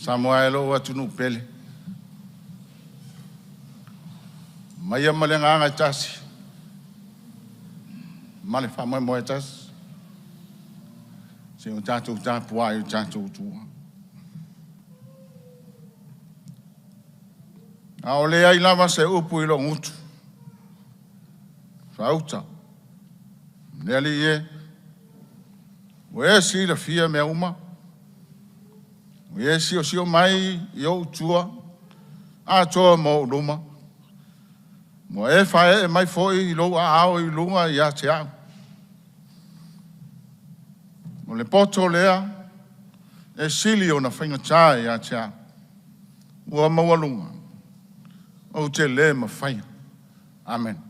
Samuelo wa tunu pele. Maya malenga nga tasi. Male fa mo tasi. Se o tatu tapua e tatu tua. A ole ai lava se upu i lo ngutu. Fauta. Neli e. Ue si la fia me uma. Ue si o mai i o tua. A toa mo luma. Mo e fa e mai foi i lo a ao i lunga i a te au. Mo le poto lea. E sili o na whainga tā i a te au. Ua mawalunga. O te le ma whainga. Amen.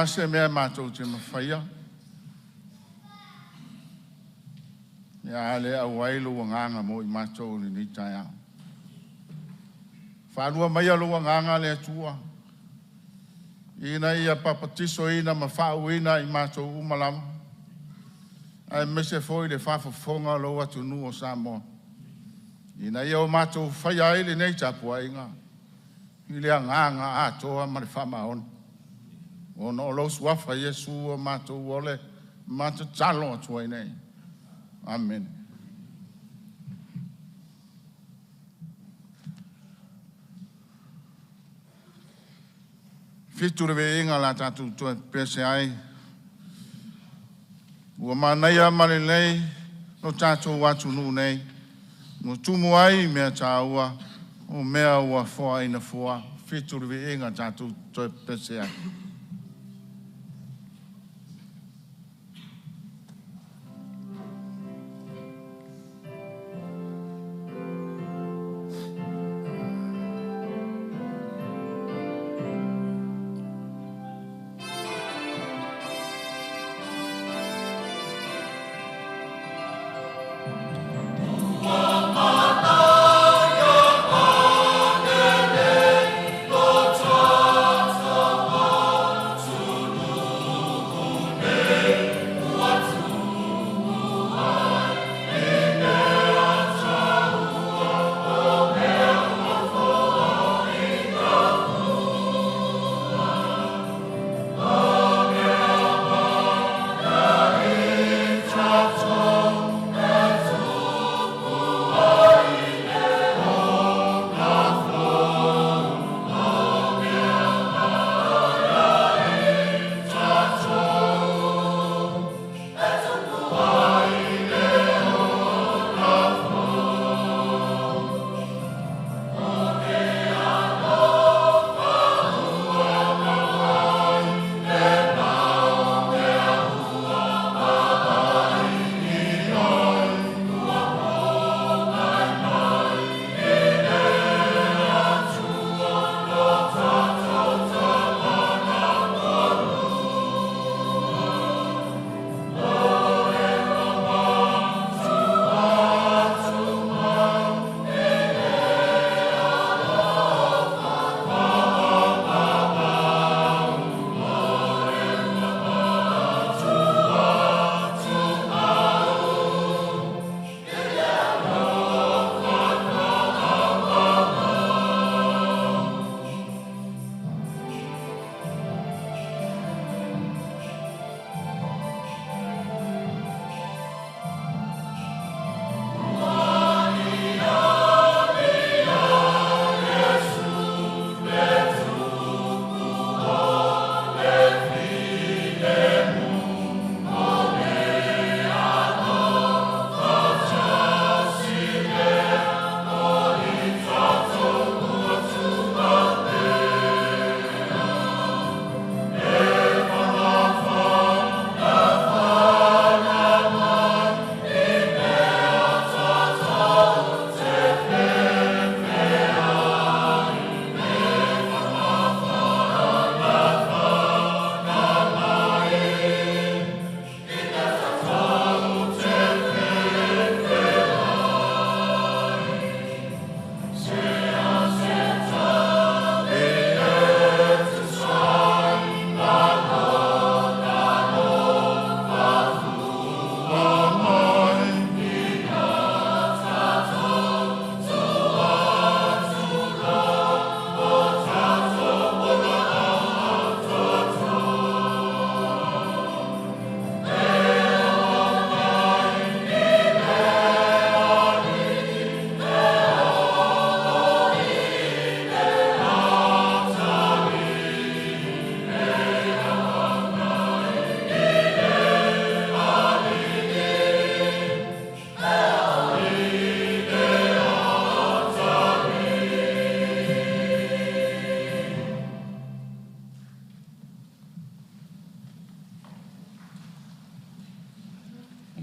Se mea mātou te mawhaia. Ia le au wailu wa nganga mo i mātou ni ni tai au. Whanua mai alu wa nganga le atua. Ina ia papatiso ina mawhau ina i mātou umalama. Ai mese foi le whafafonga lo atu nu o Samoa. Ina ia o mātou whaia ele nei tapua inga. I le nganga atoa ma le whamaona. O no lo swafa Yesu o mātou ole, mātou talo atua i nei. Amen. Fitu rewe inga la tātou tua pese ai. Ua mānaia mare nei, no tātou watu nu nei. No tumu ai mea tāua, o mea ua fua ina fua. Fitu rewe inga tātou tua pese ai. Oh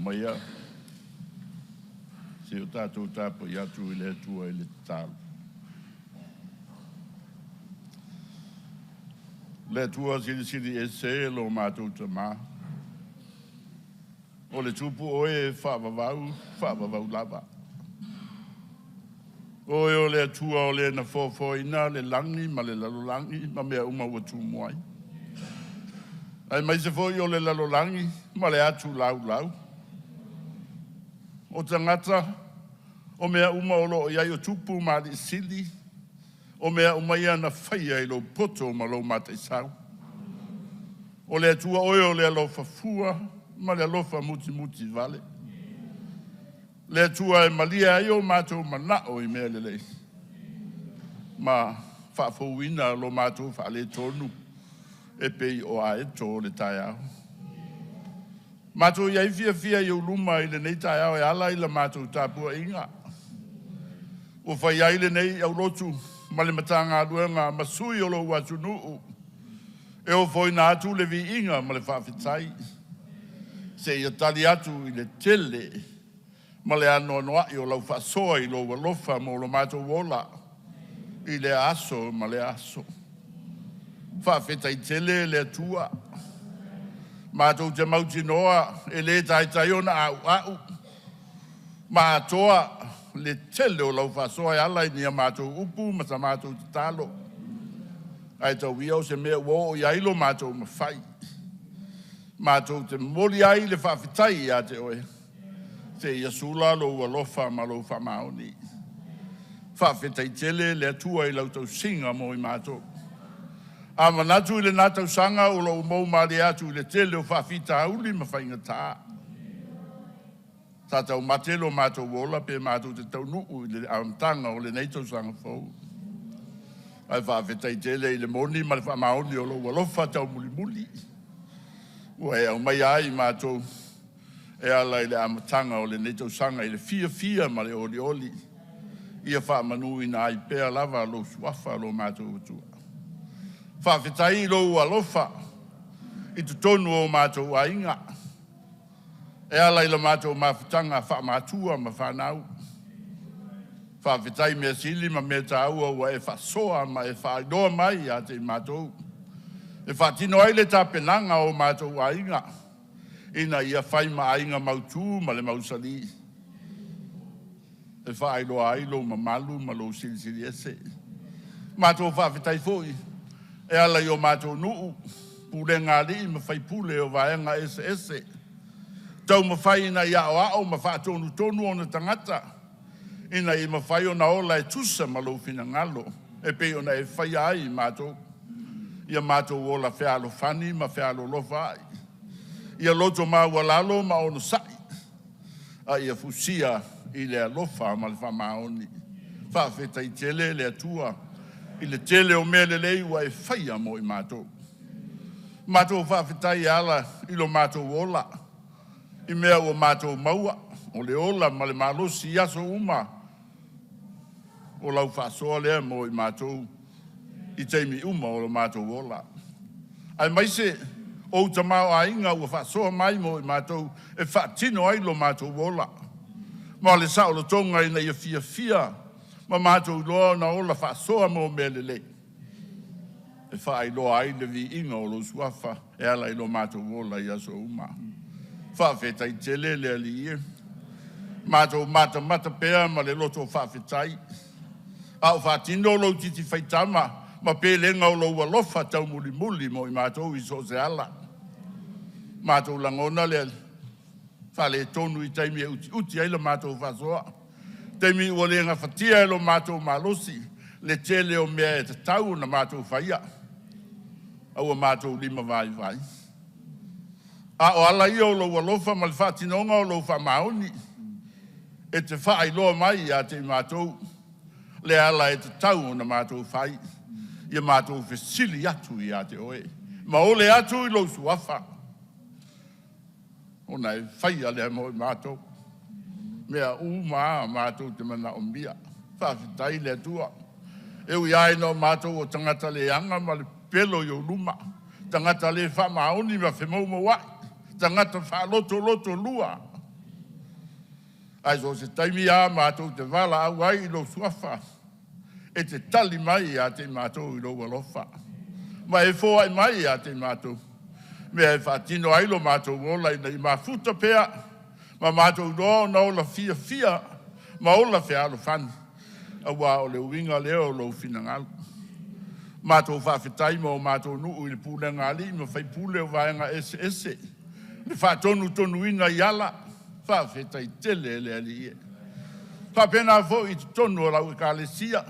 maia. Se o tātou tāpo i atu i le atua i le tālu. Le atua siri e se lo mātou ta mā. O le tupu oe whaavavau lava. Oe o le atua o le na fōfōina, le langi, ma le lalolangi, ma mea uma ua tūmuai. Ai mai se fōi o le lalolangi, ma le atu lau. O tangata, o mea uma o lo iai o tupu ma li sili, o mea uma ia na whaia i lo poto ma lo mate sau. O le atua oe o le alofa fua, ma le alofa muti vale. Le atua e malia ai o mātou manao i mea lelei. Ma whaafouina lo mātou whaale tonu e pei o a eto o le tai au. Mātou iai fia i uluma i le nei tai au e ala i la mātou tāpua inga. O whai ai le nei au lotu ma le matanga aluenga masui o lo watu nuu. E o foi na atu le vi inga ma le whawhitai. Se ia tali atu i le tele. Ma le ano i o lau whasoa i lo walofa mo lo mātou wola. I le aso ma le aso. Whawhetai tele le atua. Mātou te mauti noa e le tai ona au. Ma atoa le tele o lau whasoa e ala i nia mātou upu ma sa mātou te talo. Ai tau wiau se mea wo i ailo mātou ma whai. Mātou te moli ai le whawhetai a te oe. Te ia sula lo walofa ma lo whamaoni. Whawhetai tele le atua i lau tau singa mo i mātou. A manatu i le nātau sanga o lo mou maari atu i le tele o whawhita auli ma whainga tā. Tātau matelo mātou wola pe mātou te tau nuu i le amtanga o le neitau sanga fau. Ai whawhetai tele i le moni ma le whamaoni o lo walofa tau muli. Ua au mai ai mātou. E ala i le amatanga o le neitau sanga i le fia ma le oli. Ia whaamanu i na ai pēr lava lo suafa lo mātou atua. Whawhetai lo alofa i tu tonu o mātou ainga. E ala i la mātou mawhitanga whaamatua ma whanau. Whawhetai mea sili ma mea tāua ua e whasoa ma e whainoa mai a te mātou. E whatino ai le tāpenanga o mātou ainga. Ina ia whai ma ainga mautu ma le mausali. E whaelo ailo ma malu ma lo sili ese. Mātou whawhetai fōi. E ala i o mātou nuu. Pule ngā li ma whai pule o vaenga ese. Tau ma whai ina ia o ao ma whaatonu tonu o na tangata. Ina i ma whai o na ola e tusa ma lo fina ngalo. E pe o na e whai ai mātou. Ia mātou ola whialo whani ma whialo lofa ai. Ia loto ma walalo ma ono sai. A ia fusia i le alofa ma le whamaoni. Whawhetai tele le atua. I le tele o mea le leiwa e whaia mo i mātou. Mātou whawhetai ala i lo mātou ola. I mea o mātou maua. O le ola ma le malosi i aso uma. O lau whasoa lea mo i mātou. I teimi uma o lo mātou ola. Ai maise... O tamau a inga ua whasoa mai mo i mātou e whaatino ai lo mātou wola. Ma le sao lo tonga ina ia fia. Ma mātou loa na ola whasoa mo mea lele. E whaai loa ai le vi inga o lo suafa e ala i lo mātou wola i aso uma. Whawhetai tele le ali ia. Mātou mata pēa ma le loto whawhetai. Au whaatino lo titi whaitama ma pēlenga o lo walofa tau muli mo i mātou i so se ala. Mātou langona le whale tonu i taimi e uti ai la mātou whasoa. Taimi ua le nga whatia e lo mātou malosi, le tele o mea e te tau na mātou whaia. Aua mātou lima vai. A o ala ia o lo walofa ma le whatinonga o lo whamaoni. E te whaai loa mai a te mātou, le ala e te tau na mātou whai. Ia mātou whesili atu i a te oe. Ma ole atu i lo suafa. O nei whaia lea mo i mātou. Mea mātou te mana o mia. Whawhetai lea tua. Eui ai no mātou o tangata le anga ma le pelo i o luma. Tangata le whamaoni ma whemau wai. Tangata whaloto lua. Ai so se taimi a mātou te wala au ai I lo suafa. E te tali mai a te mātou I lo walofa. Ma e fōa I mai a te mātou. Mea e whaatino ai lo mātou ola I mafuta pea. Ma mātou roa na ola fia fia. Ma ola fea alo whani. Awa o le uinga leo lo finangalu. Mātou whawhetai mo mātou nuu I le pūle ngali. Ma whai pūle o vaenga ese. Le whaatonu tonu ina I ala. Whawhetai tele le ali e. Whapena fo I tonu o lau Ekalesia.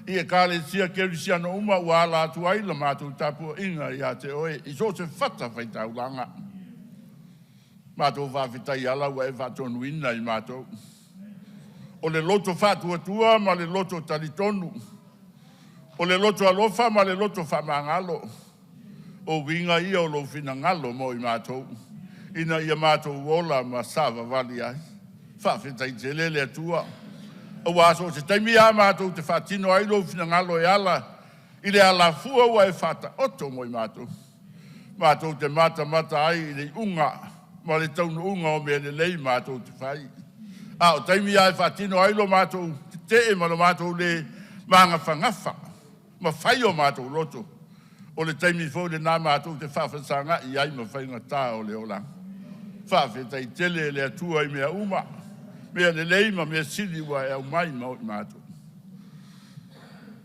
I Ekalesia kerisia no uma ua ala atu ai la mātou tapua inga I a te oe. I so se whata whai taulanga. Mātou whawhetai ala ua e whaatonu ina I mātou. O le loto whatuatua ma le loto talitonu. O le loto alofa ma le loto whamangalo. O winga ia o lo finangalo mo I mātou. Ina ia mātou wola ma sava vali ai. Whawhetai te lele atua. O waso te taimi a mātou te whatino ai lo finangalo e ala. I le ala fua ua e whata oto mo I mātou. Mātou te mata ai I le unga. Ma le taunu unga o mea le lei mātou te whai. A o taimi a e whatino ai lo mātou te e ma lo mātou le manga whangafa. Ma whai o mātou loto. O le taimi fo le nā mātou te whawhasanga I ai ma whainga tā o le olang. Whawhetai tele le atua I mea uma. Mea le leima mea sili wa e au mai mau I mātou.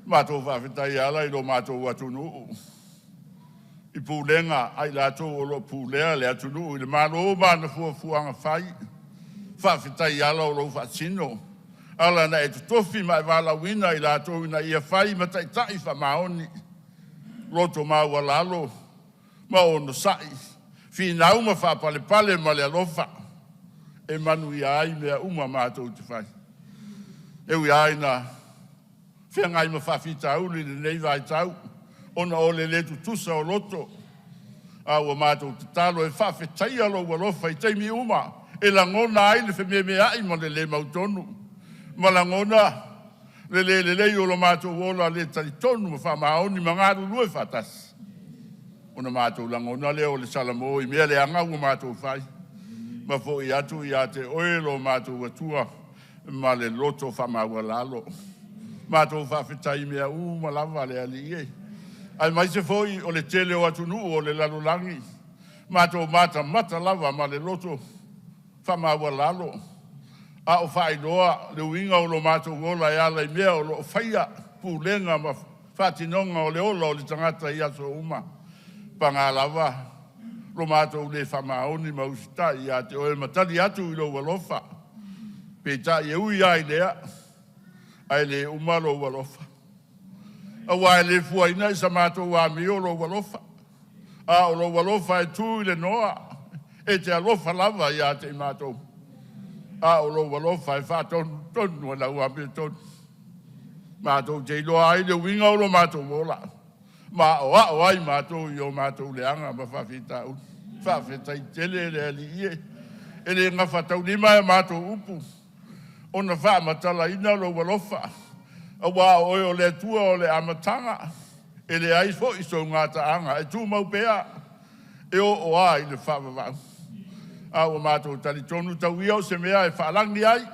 Mātou whawhetai ala I lo mātou atunu. I pūlenga ai lātou o lo pūlea le atunu. I le mālo mana fuafuanga whai. Whawhetai ala o lo whaasino. Ala na e tutofi mai wala wina I lātou ina ia whai matai tai whamaoni. Loto maua lalo. Ma ono sai. Fina uma whapalepale ma le alofa. E manu I ai mea uma mātou te whai. E ui ai na whiangai ma whawhita auli le nei vai tau. Ona o le letu tusa o loto. A ua mātou te talo e whawhetai alo alofa I teimi uma. E langona ai le whemea mea ai ma le mautonu. Ma langona le o lo mātou ola le talitonu ma whamaoni ma ngāru lue whatasi. Ona mātou langona leo le salamo I mea le anga ua mātou whai. Ma fo I atu I a te oelo mātou atua ma le loto whamaua lalo. Mātou whawhetai mea ma lava le ali e. Ai mai se foi o le tele o atunu o le lalolangi. Mātou mata lava ma le loto whamaua lalo. A o whailoa le uinga o lo mātou ola e ala I mea o lo whaia pūlenga ma whatinonga o le ola o le tangata I aso uma. Panga lava, lo mātou le whamaoni mausita I a te oe matali atu I lo walofa. Peta I ui ai lea, ai le umalo walofa. Awa e le fuaina I sa mātou wa mio lo walofa. A o lo walofa e tū I le noa, e te alofa lava I a te mātou. A o lo walofa e whātonu la ua mea tonu. Mātou te iloa ai le winga o lo mātou wola. Ma o ai mātou I o mātou le anga ma whawhita un. Whawhetai tele le ali ie. E le ngā whatau lima e mātou upu. Ona whaamatala ina lo walofa. A wā oe o le tua o le amatanga. E le ai fo I so ngāta anga. E tū mau pēa. E o ai le whawawau. A o mātou talitonu tau iau se mea e whaalangi ai.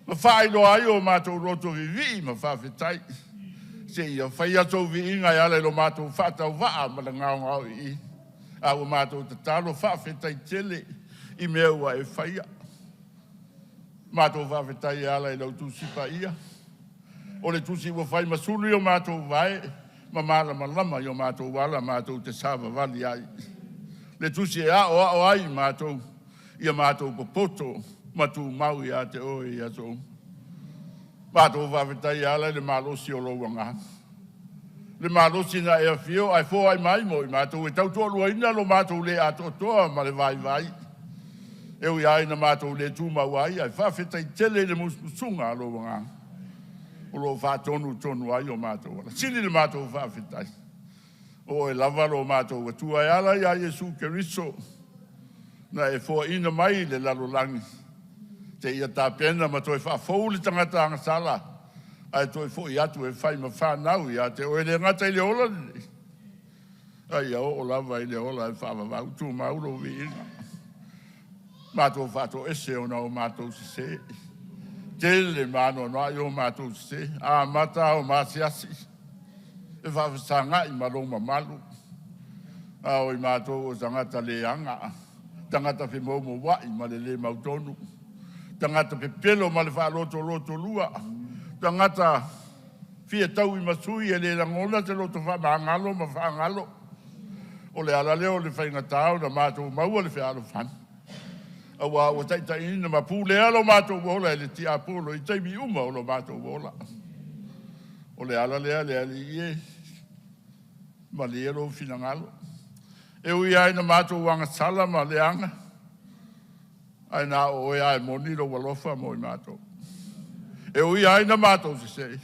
Ma whailo ai o mātou roto vivi ma whawhetai. Se ia whai atou vi inga I ala lo mātou whātau waa ma le ngāo ngāo I. A o mātou te talo whawhetai tele I mea ua e whaia. Mātou whawhetai ala I lau tūsipa ia. O le tūsi ua whai masuri o mātou vae. Ma malama I o mātou wala mātou te sāwa vali ai. Le tūsi e o ai mātou. Ia mātou popoto matu mau I a te oe I atou. Mātou whawhetai ala le malosi o lo wanga. Le malosi na e a whio ai fō ai mai mo I mātou e tautua lua ina lo mātou le atotoa ma le vai. E ui ai na mātou le tūmau ai whawhetai tele le musunga lo wanga. O lo whātonu ai o mātou. Sini le mātou whawhetai. O e lava lo mātou e tua e ala I a Jesu Keriso. Na e fō ina mai le lalolangi. Te ia tā pena ma toi whafou le tangata anga sala. Ai toi fo I atu e whai ma whanau I a te oe le ngata I le ola. Ai o lava I le ola e whawawau tū mauro vi inga. Mātou whātou ese o nao mātou se. Tele mano noa i o mātou se. A mata o māsiasi. E whawhisanga i maroma malu. A o i mātou o tangata leanga. Tangata pe momo wai ma le mautonu. Tangata pe pelo ma le whaaloto lua. Tangata fia tau i masui e le langola te loto whamangalo ma whaangalo. O le ala leo le whaingatau na mātou maua le whialo whan. Awa o taita ina ma pūle alo mātou wola e le ti apolo i taimi uma o lo mātou wola. O le ala lea le ali ie ma le ero finangalo. E ui ai na mātou wanga sala ma le anga. Ai na o e ai moni lo walofa mo i mātou. E ui ai na mātou se sei.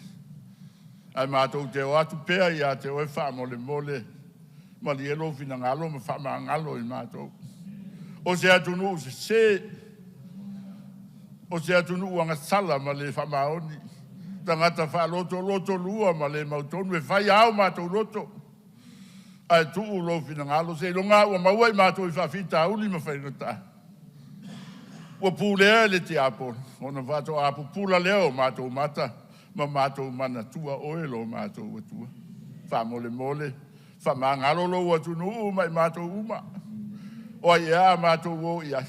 Ai mātou te o atu pea i a te oe wha mo le mole. Ma li elo fina ngalo ma wha ma ngalo i mātou. O se atunu se se. O se atunu wanga sala ma le wha maoni. Tangata wha loto lua ma le mautonu e whai au mātou loto. Ai tuu lo fina ngalo se longa ua maua i mātou i whawhita uli ma whaingata. Ua pūlea le te apol. Ona whato apu pula leo mātou mata. Ma mātou mana tua oelo mātou atua. Wha mole mole. Wha mangalo lo atunu mai mātou uma. O ia mātou o ia.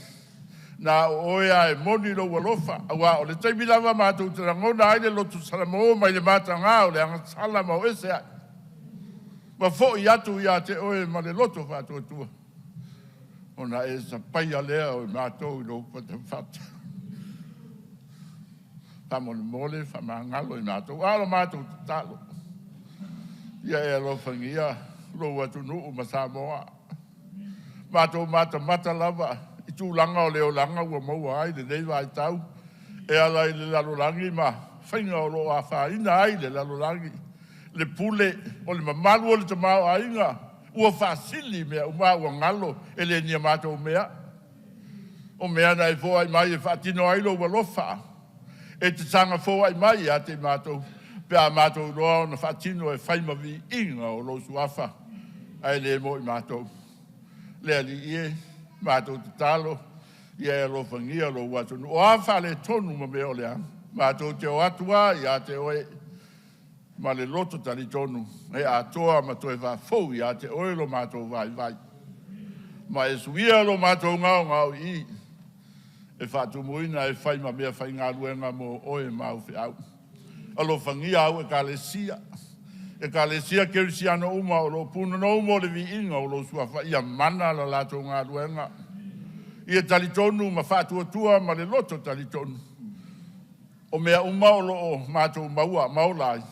Na o ia e moni lo walofa. Awa o le taimi lava mātou te rangona aile lotu salamo mai le māta ngā o le anga salama o ese ai. Ma fo i atu ia te oe ma le loto whato atua. Ona e sa paia lea o mātou i lo pata whata. Wha mole mole, wha mangalo i mātou. Alo mātou te talo. Ia e alo whangia. Lo atu nuu ma Samoa. Mātou mata lava. I tūlanga o leo langa ua maua ai le leiva ai tau. E ala i le lalolangi ma. Whainga o lo a whaina ai le lalolangi. Le pule o le mamalu o le tamau ainga. Ua whaasili mea uma ua ngalo e le nia mātou mea. O mea na e fōa i mai e whaatino ai lo walofa. E te sanga fōa i mai a te mātou. Pea mātou roa na whaatino e whaimawi inga o lo suafa. Ai le mo i mātou. Le ali ie, mātou te talo. Ia e lo whangia lo watunu. O a whale tonu ma mea o lea. Mātou te o atua i a te oe. Ma le loto tali tonu. E a toa ma toe wha fau i a te oe lo mātou vai vai. Ma e suia lo mātou ngau i. E whātu muina e whai ma mea whai ngā luenga mo oe mau whiau. Alo whangia au Ekalesia. Ekalesia kerisiano uma o lo puna no umo le vi inga o lo suafa. Ia mana la lato ngā luenga. Ia talitonu ma whātua tua ma le loto talitonu. O mea uma o lo o mātou maua maulai.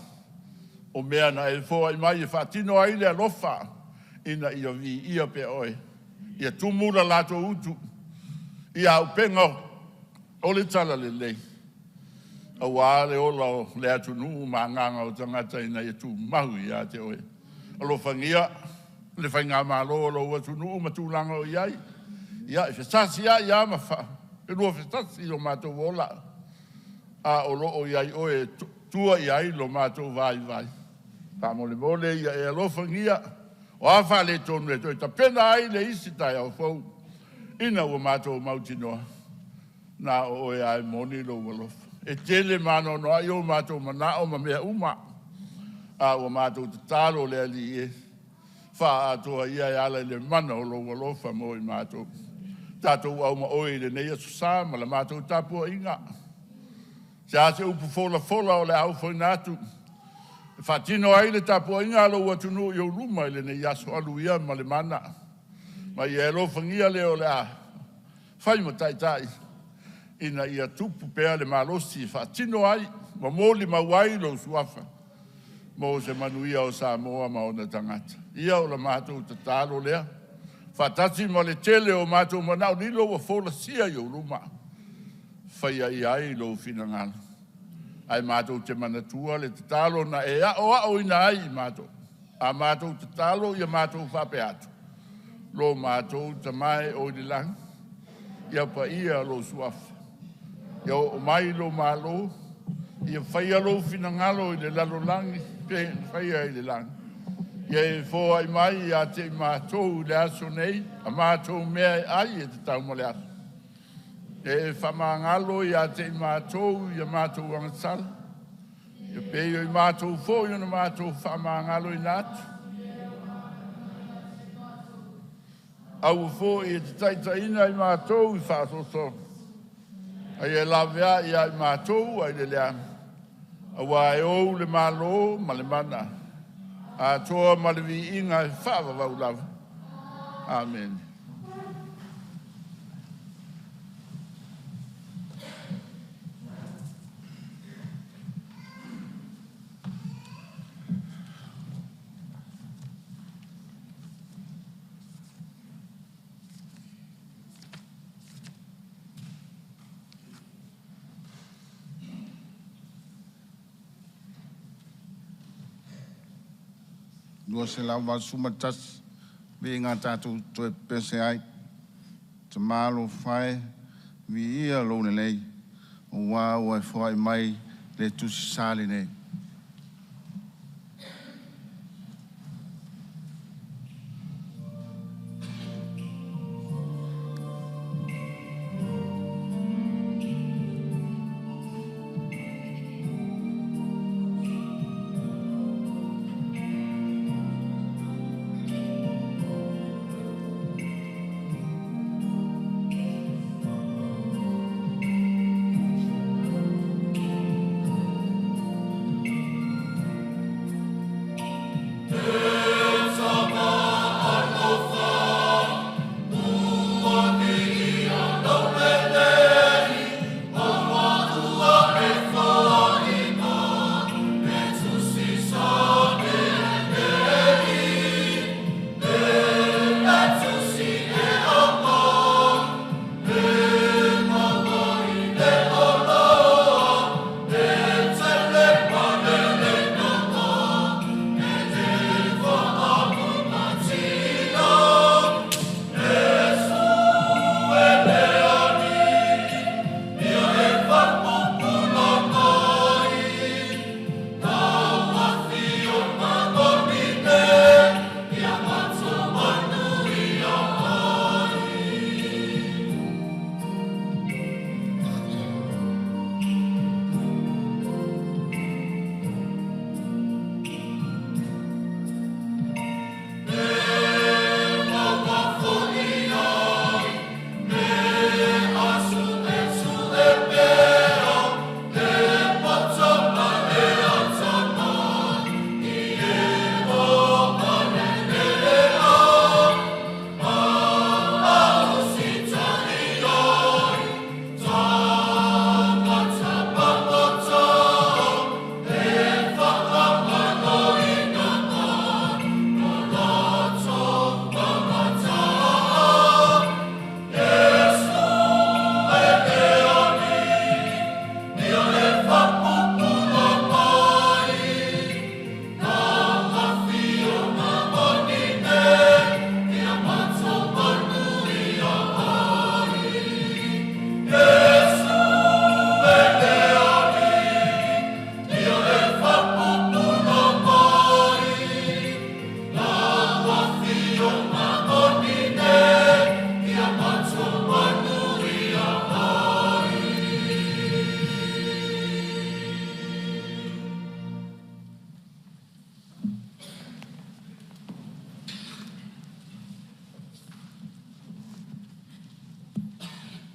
O mea na e fōa i mai e whātino ai le alofa. Ina ia vi ia pe oe. Ia tumura lato utu. Ia upenga o le tala le lei. Awa le ola o le atu nuu ma nganga o tangata ina i tu mahu i a te oe. Alo whangia, le whainga malo o lo atu nuu ma tūlanga o iai. Ia, e whetasi a ia ma wha. E lua whetasi o mātou ola. A o lo o iai oe tua iai lo mātou vai vai. Pa mole mole ia e alo whangia. O a wha le tonu e toi ta pena ai le isi tai au fau. Ina o mātou mautinoa. Na o e ai moni lo walofa. E tele mano no ai o mātou mana o ma mea uma. A o mātou te talo le ali e. Wha atoa ia e ala le mana o lo walofa mo i mātou. Tātou au ma oe le neia susā ma la mātou tapua inga. Se ase upu fola o le au whainatu. Whatino ai le tapua inga lo watunu i o luma i le neia so alu ia ma le mana. Ma i e lo whangia leo le a. Whai mo tai tai. Ina ia tupu pea le malosi whaatino ai, ma mōli mawai lo suafa. Mō se manuia o Samoa ma ona tangata. Ia o la mātou te tālo lea. Whaatasi ma le tele o mātou manao nilo wa whola sia i o luma. Whaia i ai lo finangana. Ai mātou te manatua le te tālo na e o ina ai mātou. A mātou te tālo ia mātou whape atu. Lo mātou te mai o ni lang. Ia pa ia lo suafa. Ia o mai lo malo, ia whaia lo finangalo i le lalolangi, pe whaia i le langi. Ia e fōa i mai i a te mātou le aso nei, a mātou mea ai e te tau mole aso. E whamangalo i a te mātou, i a mātou angasala. I peo i mātou fō, i a mātou whamangalo i nātu. Au fō i te taitaina i mātou i whāsoso. Ai e lawea i a i mātou, ai le lea. Awa e ou le mālo, ma le mana. A toa ma le vi inga i whawa wau lava. Amen. Lua se lau wa sumatas vi ngā tātou toe pese ai. Te mālo whae vi ia lone lei. O wā o e whai mai le tusi sāli nei.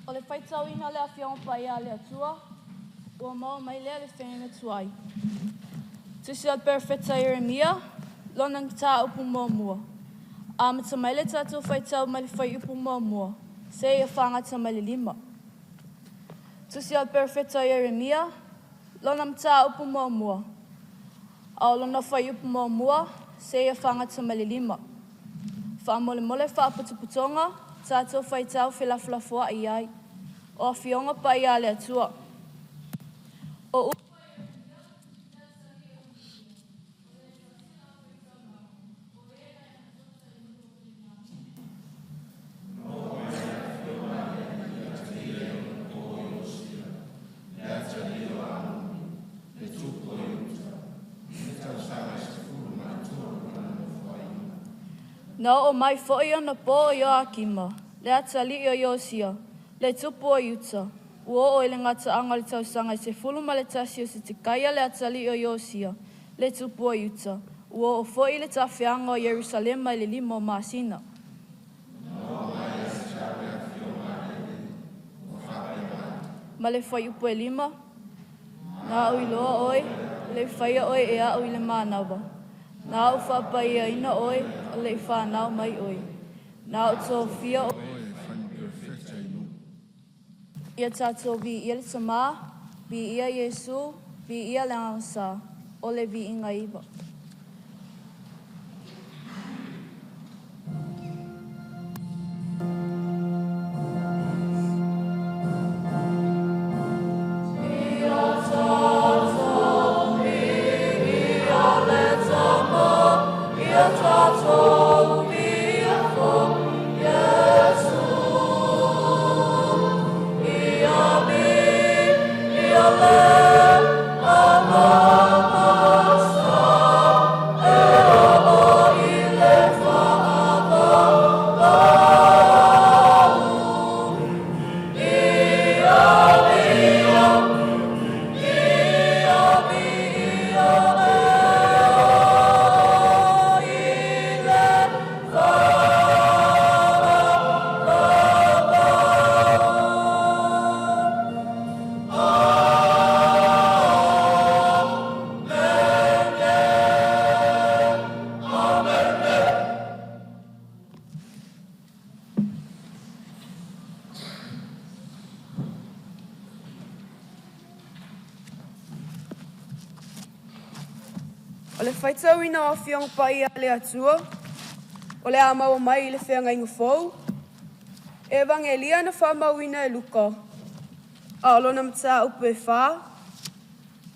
O le whaitauina le awhiong pai a le atua, ua mau mai lea le whenga tuai. Tusi al perfecta Jeremia, lona ngita upu mua. A mata mai le tatu whaitau mai le whai upu mua, se ia whangata mai le 5. Tusi al perfecta Jeremia, lona ngita upu mua. A lona whai upu mua, se ia whangata mai le 5. Wha mole whaaputuputonga, tatu whaitau whilafulafua i ai. O whionga pai a le atua. O na o mai fo'i ana po o Ioakima, le atali o Iosia, Le tupu o Utah. Ua o le ngata anga le tausanga se fulu ma le tasi o se tikaya le atali o Yosia. Le tupu o Utah. Ua o foi le tawhianga o Yerusalema le limo masina. Ma le fai upo e lima. Nā ui loa oi, le whaia oi e a ui le mānawa. Nā u whapai a ina oi, o le whanau mai oi. Nā u tō whia oi. Ia tātou vi ia le tamā, vi ia Yesu, vi ia le angasa, o le vi inga iwa. O le whaitau ina o whionga pai a le atua, o le amau mai le whianga inga fau, evangelia na whamau ina e luka, a olona mta upe e wha,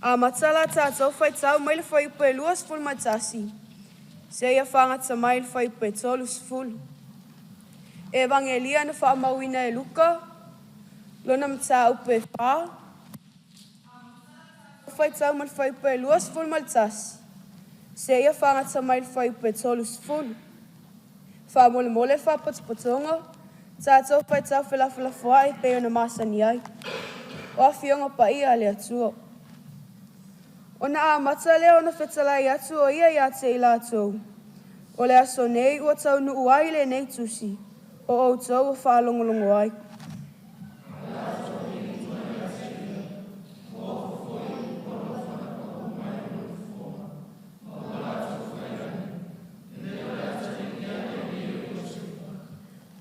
a matala tātou whaitau mai le whai upe e luas ful matasi, se ia whangata mai le whai upe e tolus ful. Evangelia na whamau ina e luka, lona mta upe e wha, whaitau mai le whai upe e luas ful matasi, se ia whangata mai le whai upe tolus fulu. Wha mole mole wha potopotonga, tātou whaitau whelawhelawha e peo na masani ai. O a whionga pa ia le atua. O na a mata leo na whetalai atu o ia te i lātou. O le aso nei ua tau nu uai le nei tusi. O au tau o whaalongolongo ai.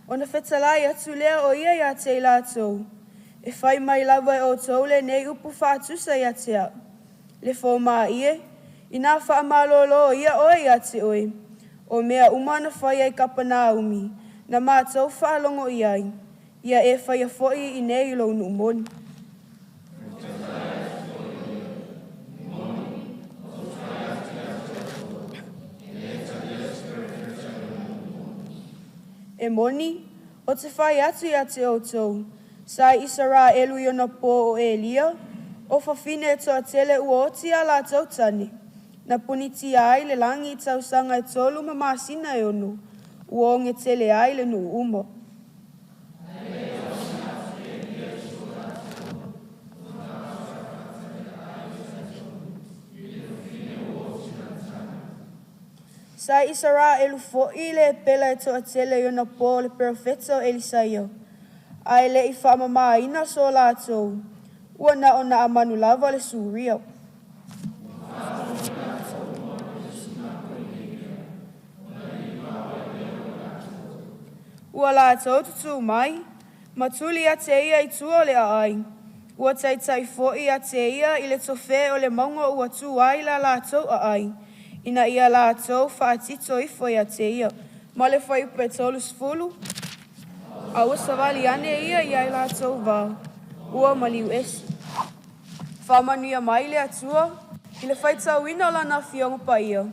O na whetalai atu lea o ia te i lātou. E whai mai lawa e o tau le nei upu whaatusa ia te au. Le fo maa ie, i nā wha amalolo ia oe ia te oe. O mea umana whai ai kapana umi, na mātou whaalongo iai. Ia e whai a whoi i nei lo nu moni. E moni, o te whai atu ia te o tau, sa isara elu i ona pō o Elia, o whawhine e toa tele ua oti a la tau tani. Na puniti ai le langi i tau sanga e tolu ma masina e onu, ua onge tele ai le nu umo. Sa isara elu fo i le pela e toa tele i ona pō le profeta o Elisaia. Ai le i whamama ina so lātou, ua na ona amanu lava le suria. Ua lātou tutu mai, matuli a te ia i tua le ai. Ua taitai fo'i a te ia i le tofe o le maunga ua tu ai la lātou a ai. Ina ia lātou whaatito i foi a te ia. Ma le whai upe tolus fulu. A ua savali ane ia i ai lātou wā. Ua maliu esi. Whamanuia mai le atua, i le whaitau ina o lana whionga pa ia.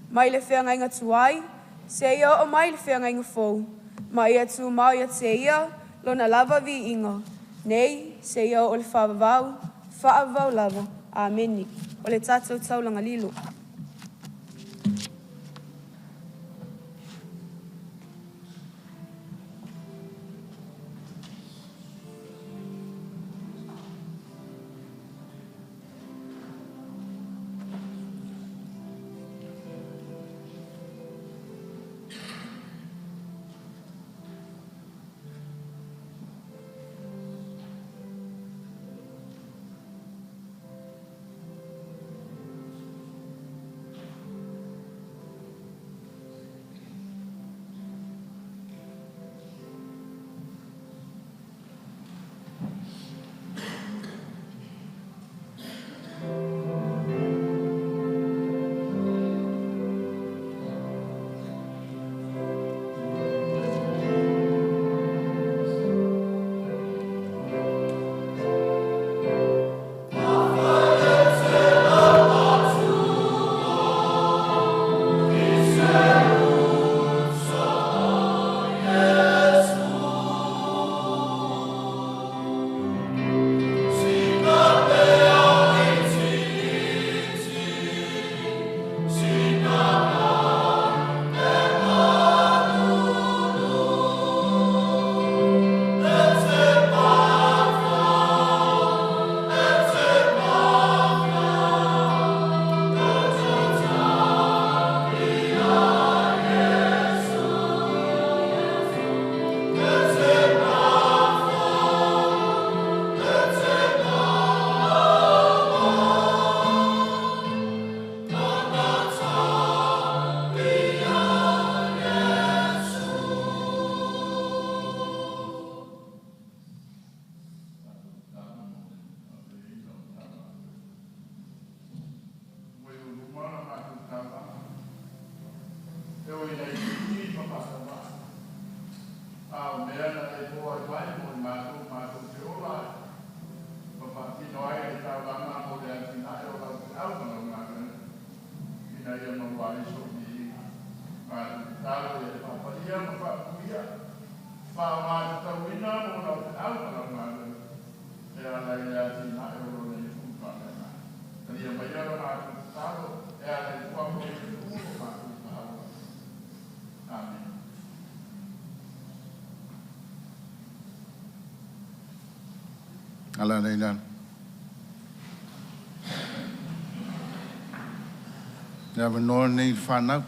Mai le whianga inga tuai, se ia o mai le whianga inga fau. Ma ia tu mau ia te ia, lona lava vi inga. Nei, se ia o le whaavau lava. Ameni. O le tātou taulanga lilo. vai mo mato te ola. Papa tino ai e tau langa mo le antina e ola au mana ngākana. Ina ia mawari so ni talo e papa ia mawhapuia. Whaamata tauina mo na au mana ngākana. E ala i antina e ola nei tūpana. Kani ia mai ara mātu talo e ala i whapo e tūpo mātu talo. Amen. Ala nei lan. Never know need whanau.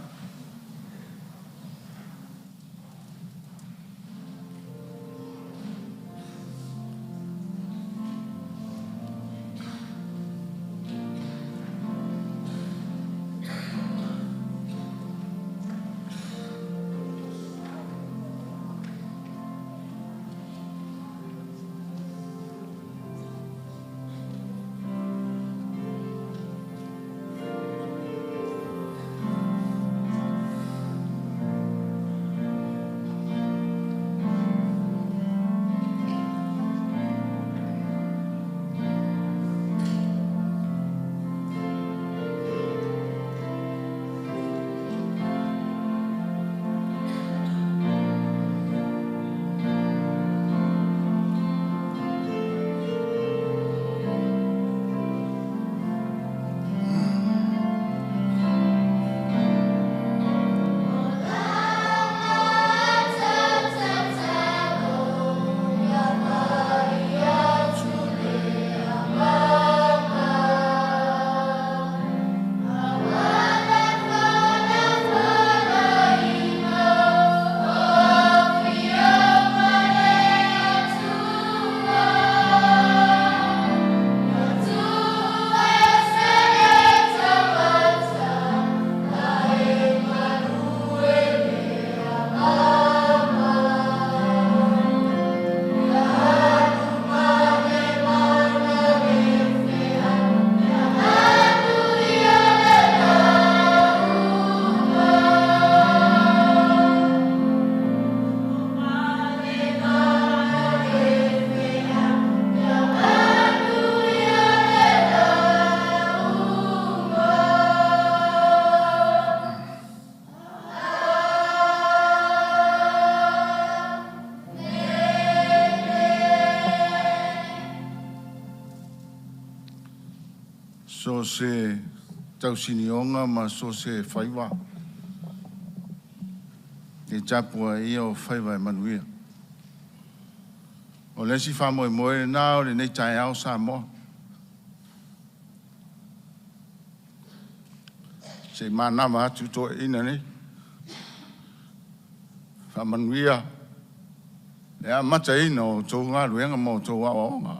So se tausinionga ma so se whaiwa. E tapua ia o whaiwa e manuia. O lesi whamoe moe nā o le nei tai au sa moa. Se manama atu to ina nei. Whamanuia. Ea mata ina o tō ngā ruenga mo tō aonga.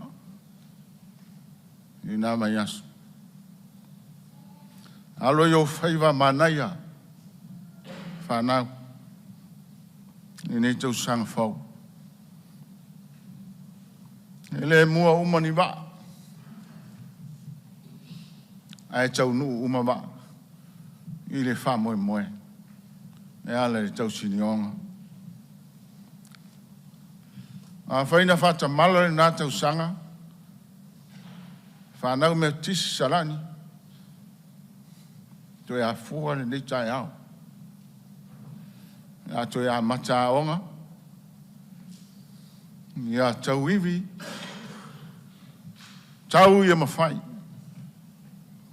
Ina mai asu. Alo yo whaiwa manaia. Whanau. I nei tau sang whau. Ele mua umani wa. Ai tau nuu uma wa. I le wha moe moe. E ala le tau sinionga. A whaina whata malare nā tau sanga. Whanau me tisi Salani. Toi a fua le nei tai au. A toi a mata onga. Ia tau iwi. Tau ia mawhai.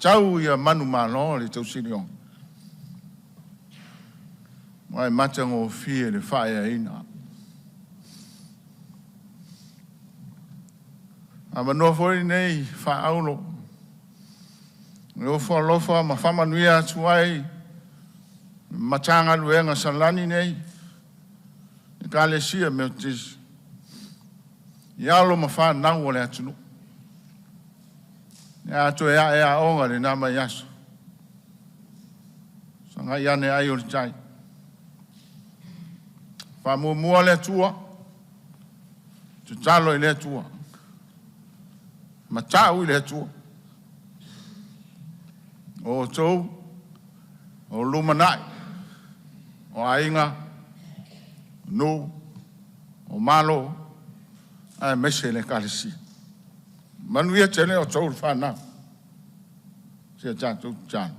Tau ia manu malo le tau sirion. Mai mata ngō fie le whae a ina. A manoa fori nei wha aulo. Lofa lofa ma whamanuia atuai. Matanga luenga Salani nei. Ekalesia Metotisi. Ialo ma whanau o le atunu. Ia ato e a onga le nama yaso. Sanga iane ai o le tai. Whamua le atua. Tu talo i le atua. Matau i le atua. O tau. O lumanai. O ainga. No. O malo. ai mese le kalisi manuia tele o tau whana sia tātou tāna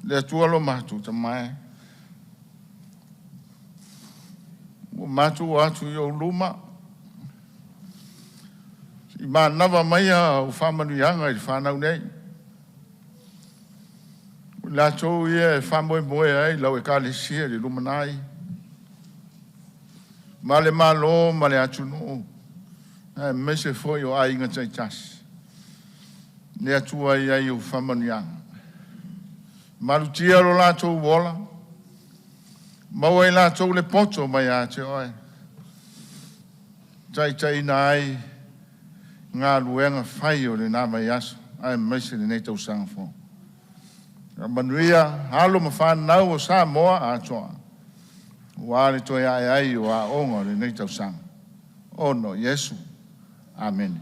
le tualo mātou ta mai o mātou atu i o luma i mā nawa mai a o whamanuianga i whanau nei o lātou ia e whamoe ai lau e kālesia le lumanai ma le malo ma le atu no mese foi o ai inga tai tas le atua i ai o whamanianga marutia lo lātou wola maua i lātou le poto mai a te oe tai na ai ngā luenga whai o le nā mai aso ai mese le nei tau sangfo manuia halo ma whanau o sa moa a toa wale toi ai o a onga le nei tau sang ono Yesu amen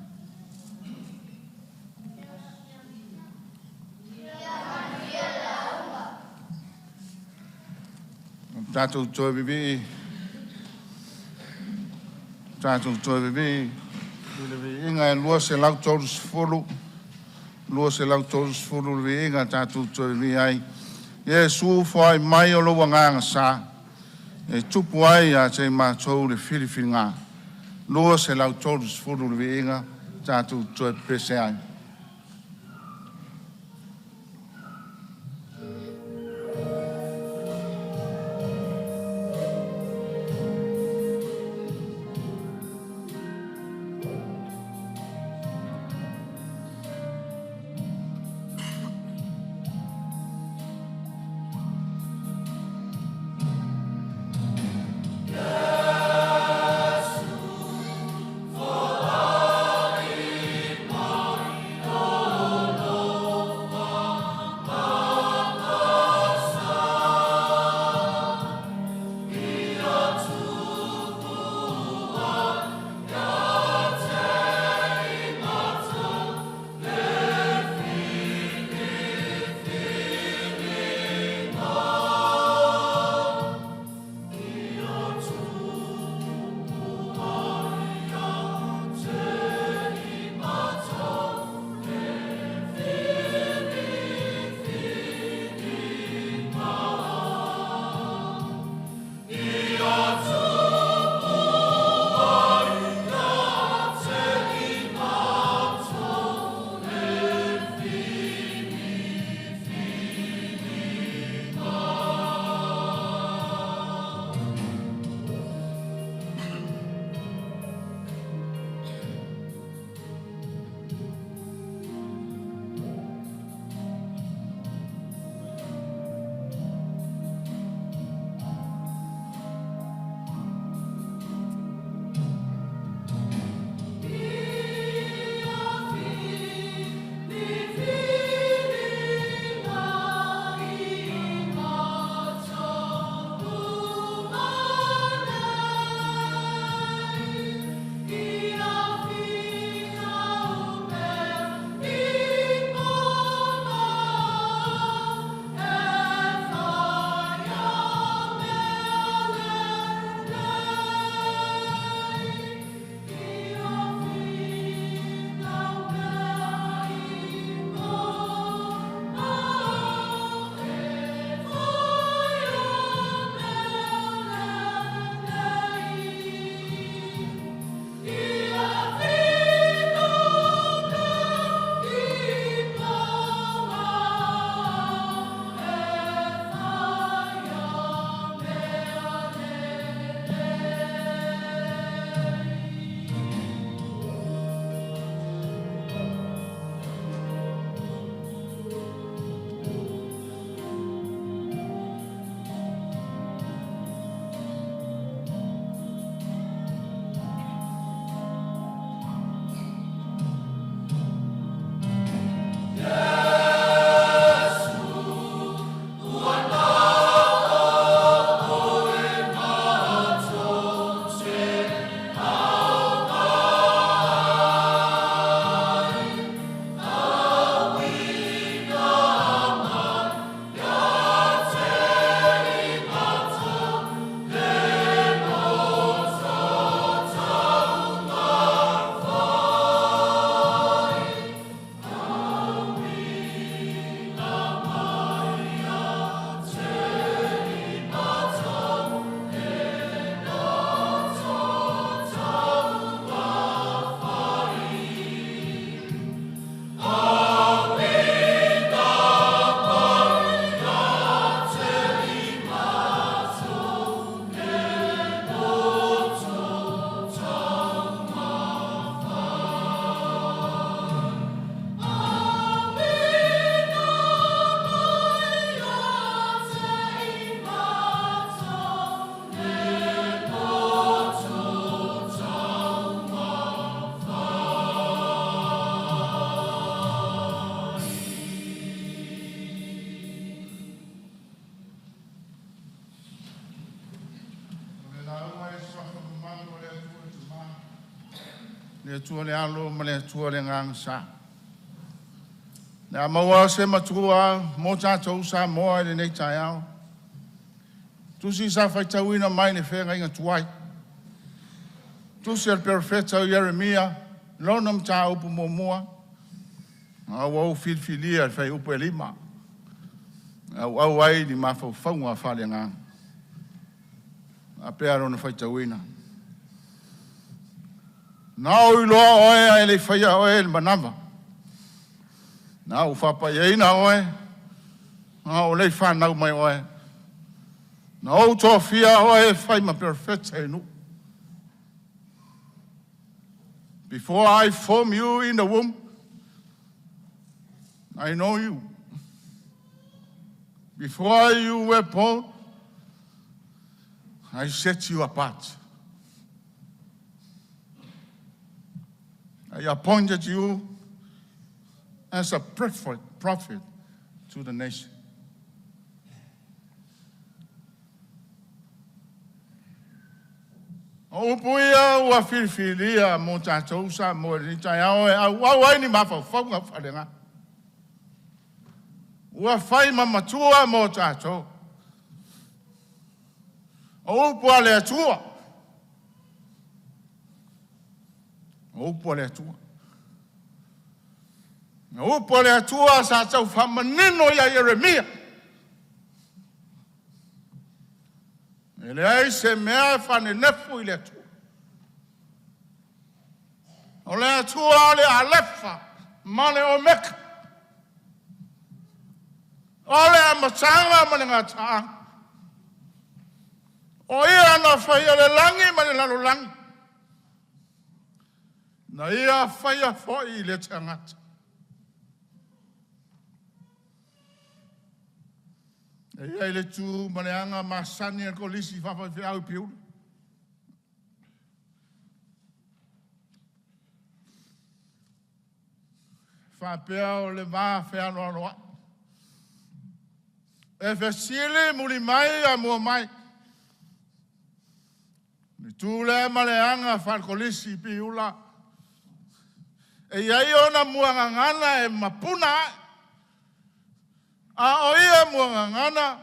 tātou toi bibi inga e lua se lau tolu sifuru le inga tātou toi bibi ai Yesu fwai mai o lo wanganga sa e tupu ai a te mātou le whiriwhiri ngā. Lua se lau tolu sifuru le inga tātou toi pese ai. Le tua le alo ma le tua le ngang sa. Na maua se matua mo tātou sa moa le nei tai au. Tusi sa fai tauina mai ne whenga inga tuai. Tusi al perfecta o Jeremia, lonam tā upu mo mua. Au au filfilia al fai upu e lima. Au ai ni mafau whaunga whale ngā. A pēr ona fai tauina. Nau i loa oe ai le whaia oe le manama. Nau whapai eina oe. Nau le whanau mai oe. Nau tō fia oe whai ma perfecta e nu. Before I form you in the womb, I know you. Before you were born, I set you apart. I appointed you as a prophet to the nation. O puia ua filfilia mo tātou sa mo ni tai au au ni mawhawhanga wharenga. Ua whai mamatua mo tātou. O pua le atua. O pua le atua. O pua le atua sa tau whamanino ia Jeremia. Ele ai se mea whane nefu i le atua. O le atua le alefa, mane o meka. O le amatanga mane ngā taa. O ia na whaia le langi mane lalo langi. Na ia whaia fwoi i le tangata. E ia le tū mane anga masani al kolisi whawhai whiau piu. Whapea o le maa wheanoa noa. E whesile muli mai a mua mai. Ni tū le mane anga whakolisi piula. E iai ona mua ngangana e mapuna ai. A o ia mua ngangana,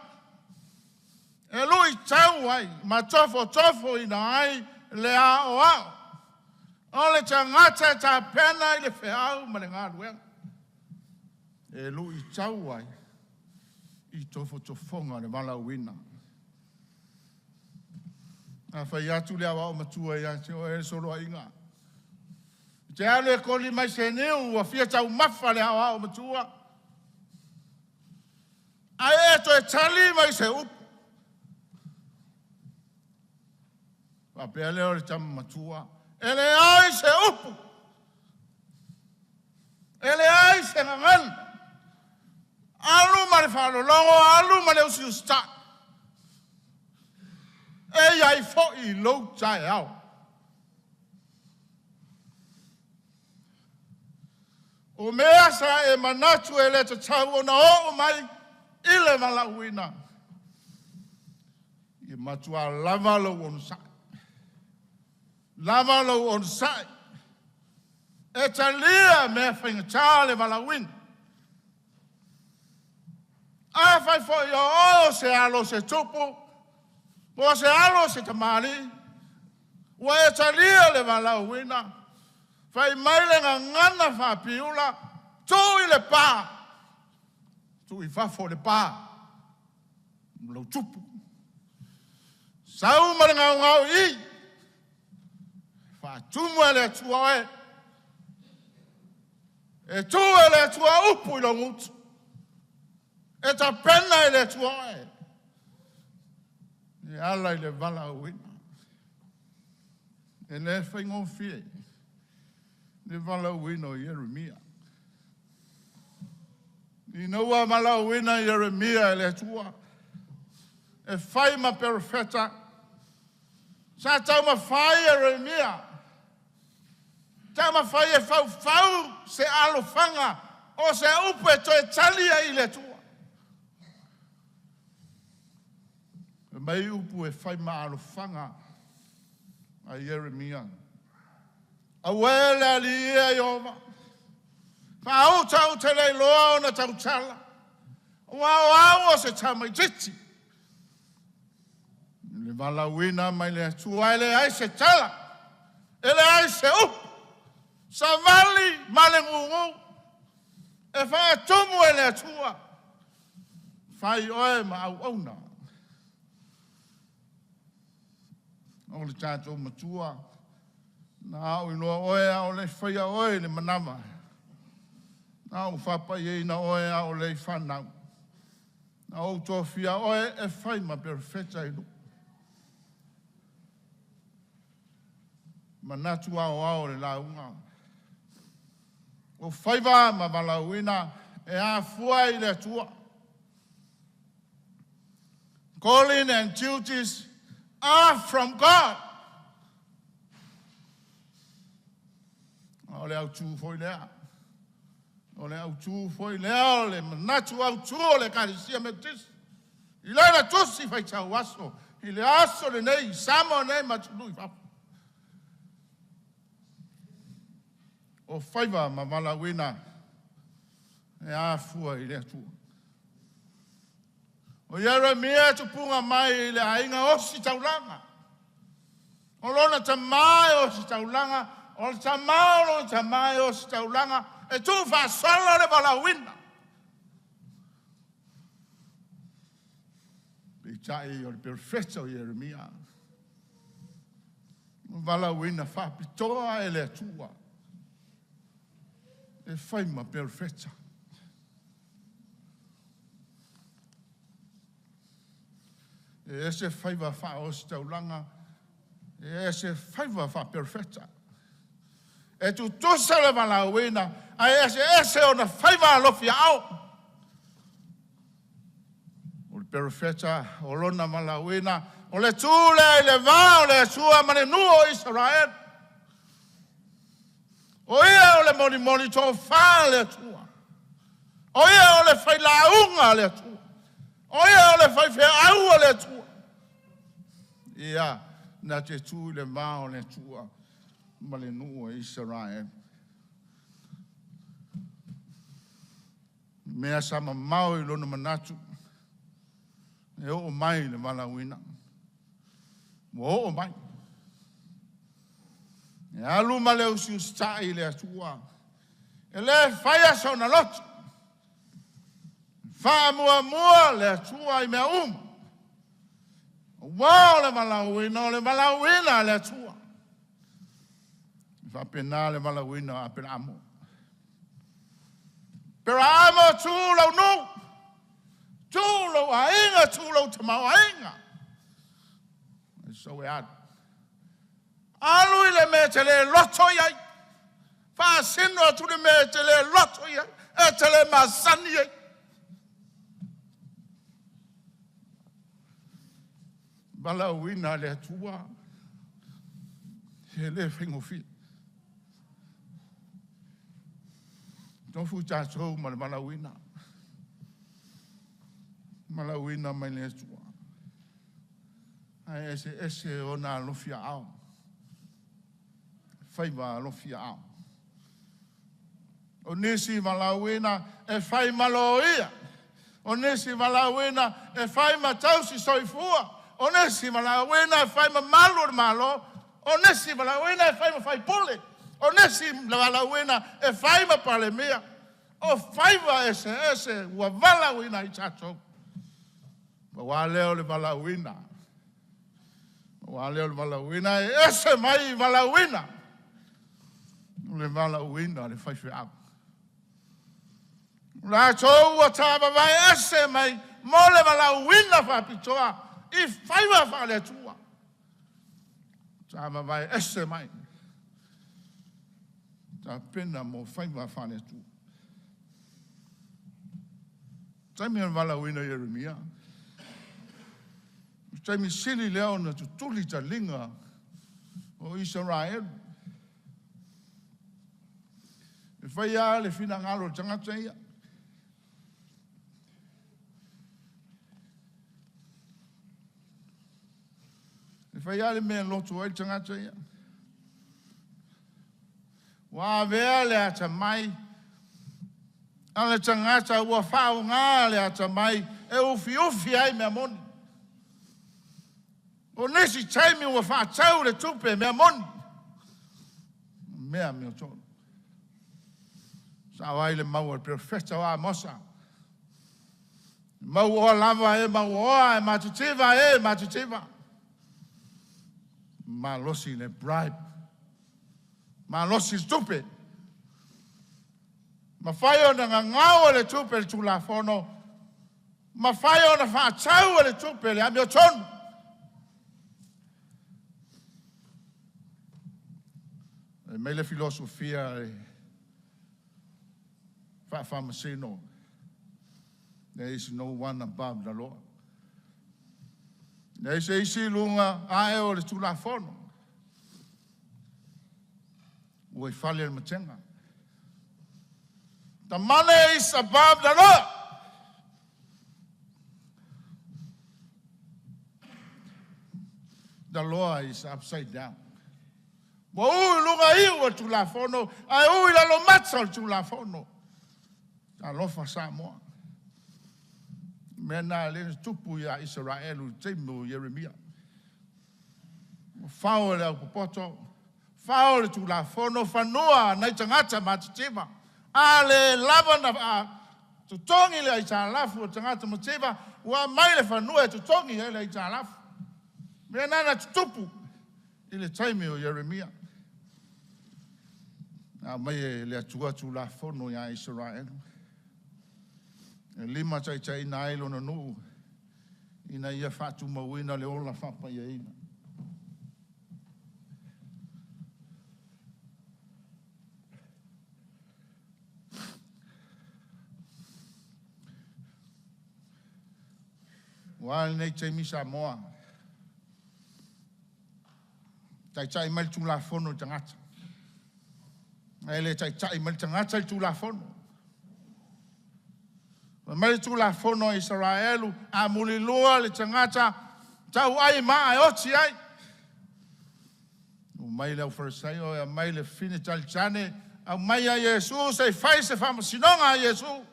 e lui tau ai, ma tofo ina ai, le a o ao. O le tangata ta pena i le whiau ma le ngā ruenga. E lui tau ai, i tofonga le wala uina. A whai atu le awa o matua i ate o e soro a inga. Te ale koli mai se neu, a fia tau mafa le awa o matua. Ai to e tali mai se upu. Pa pele o le tamu matua. Ele ai se upu. Ele ai se ngangan. Alu ma le whalo longo, alu ma le usi usta. E ai fo i lou tai au. O mea sa e manatu e le te tau o na o mai. Ile mala uina. I matua lava lo on sai. Lava lo on sai. E talia me whainga tale mala uina. A whai fo i o se alo se tupu. O se alo se tamari. Ua e talia le mala uina. Whai maile ngana wha piula. Tu i le pā. Tu i whafo le pā. Mlau tupu. Sau mara ngau i. Whatumu e le atua e. E tu e le atua upu i longutu. E ta pena e le atua e. E ala i le vala uina. E le whaingo fie. Le vala uina o Jeremia. I noua malau wina Jeremia e le tua. E whai ma perfeta. Sa tau ma whai Jeremia. Tau ma whai e fau se alofanga. O se upe to e talia i le tua. E mai upu e whai ma alofanga. a Jeremia. A wele alia Yehova. Fa uta uta le loa na tautala. Wa se tama titi. Le vala wina mai le tua le ai se tala. Ele ai se u. Savali malengu. E fa tumu ele tua. Fai oe ma au ona. O le tātou matua. Na au inoa oe au le whaia oe le manama. Na au whapai e ina oe au le whanau. Na au tō whia oe e whai ma perfecta inu. Ma natu au le launga. O whaiva ma malauina e a fuai le tua. Calling and duties are from God. Ole au tū foi lea. Ole au tū foi lea le manatu au tū le Ekalesia Metotisi. I leina tusi fai tau aso. I le aso le nei, samo nei matului papu. O whaiva ma malauina e a fua I lea tua. O Jeremia tupunga mai le ainga osi taulanga. O lona tamai osi taulanga. O tamai osi taulanga. E tu fa solo le balawina. Pitai o le perfetto Jeremia. Balawina fa pitoa e le tua. E faima perfetta. E ese faiva fa osi taulanga. E ese faiva fa perfetta. E tu tusa le malauina. A ese ona faiva alofia au. O le perfetta, o lona malauina. O le tūle, le vā, o le sua mane nuo Israel. O ia o le moni tō whā le tua. O ia o le whai launga le tua. O ia o le whai whea aua le tua. Ia, na te tū le vā o le tua. Ma le nuo Israel. Mea sama mau I lona manatu. E o mai le malauina. Mo o mai. E alu ma le usi ustai le atua. E le whaia sauna lotu. Wha mua le atua I mea uma. Wao le malauina le atua. Wha pena le malauina a pena amo. Pera amo tūlau nu. Tūlau ainga, tūlau tamau ainga. E so e adu. Alu I le me te le loto iai. Wha sino atu le me te le loto iai. E te le masani iai. Malauina le atua. He le whingofi. Tofu tātou ma le malauina. Malauina mai le atua. Ai ese o nā lofia au. Whaiva lofia au. O nisi malauina e whai maloia. O nisi malauina e whai matausi soifua. O nisi malauina e whai malu malo. O nisi malauina e whai mawhai pole. O nisi malauina e whai mapale mea. O whaiva ese ua valauina I tātou. Ma wā leo le malauina. Wa leo le malauina e ese mai malauina. Le malauina le whaiwhi au. La tōua tāma mai ese mai mo le malauina whapitoa I whaiwa whale tua. Tāma mai ese mai. Tā pena mo whaiwa whale tua. Taimi an malauina Jeremia. Taimi sili leo na tutuli ta linga o Israel. E whaia le whina ngalo tangata ia. E whai ale mea lotu ai tangata ia. Wa vea le ata mai. Ale tangata ua whao ngā le ata mai. E ufi ai mea moni. O nesi taimi ua wha tau le tupe mea moni. Mea mea tonu. Sa wai le maua perfecta wa mosa. Mau o lava e mau oa e matutiva. Ma losi le bribe. Ma losi stupe. Ma fai o na ngau le tupe le tulafono. Ma fai o na fa tau le tupe le amio tonu. E me le filosofia e fa masino. There is no one above the Lord. There is isi lunga ae o le tulafono. Ue fale le matenga. The money is above the Lord. The Lord is upside down. Mo ui lunga iu o tulafono, ai ui la lo matza o tulafono. Ta lofa sa moa. Mena le tupu ia Israelu teimu Yeremia. Fao le au popoto. Fao le tulafono fanua na tangata matitiva. Ale lava na tutongi le italafu tangata matitiva. Wa mai le fanua tutongi le italafu. Mena na tupu ile teimu Yeremia. Na mai le atua tulafono ia Israelu. Lima chai na ilo na nu ina ia fatu mawina le ola fapa ia ina. Wal nei chai misa moa. Chai mal tula fono tangata. Ele chai mal tangata tula fono. Mai tu la fono Israelu a mulilua le tangata tau ai mai oti ai. O mai le fariseo e mai le fine talchane a mai a Jesus e fai se fama sinonga a Jesus.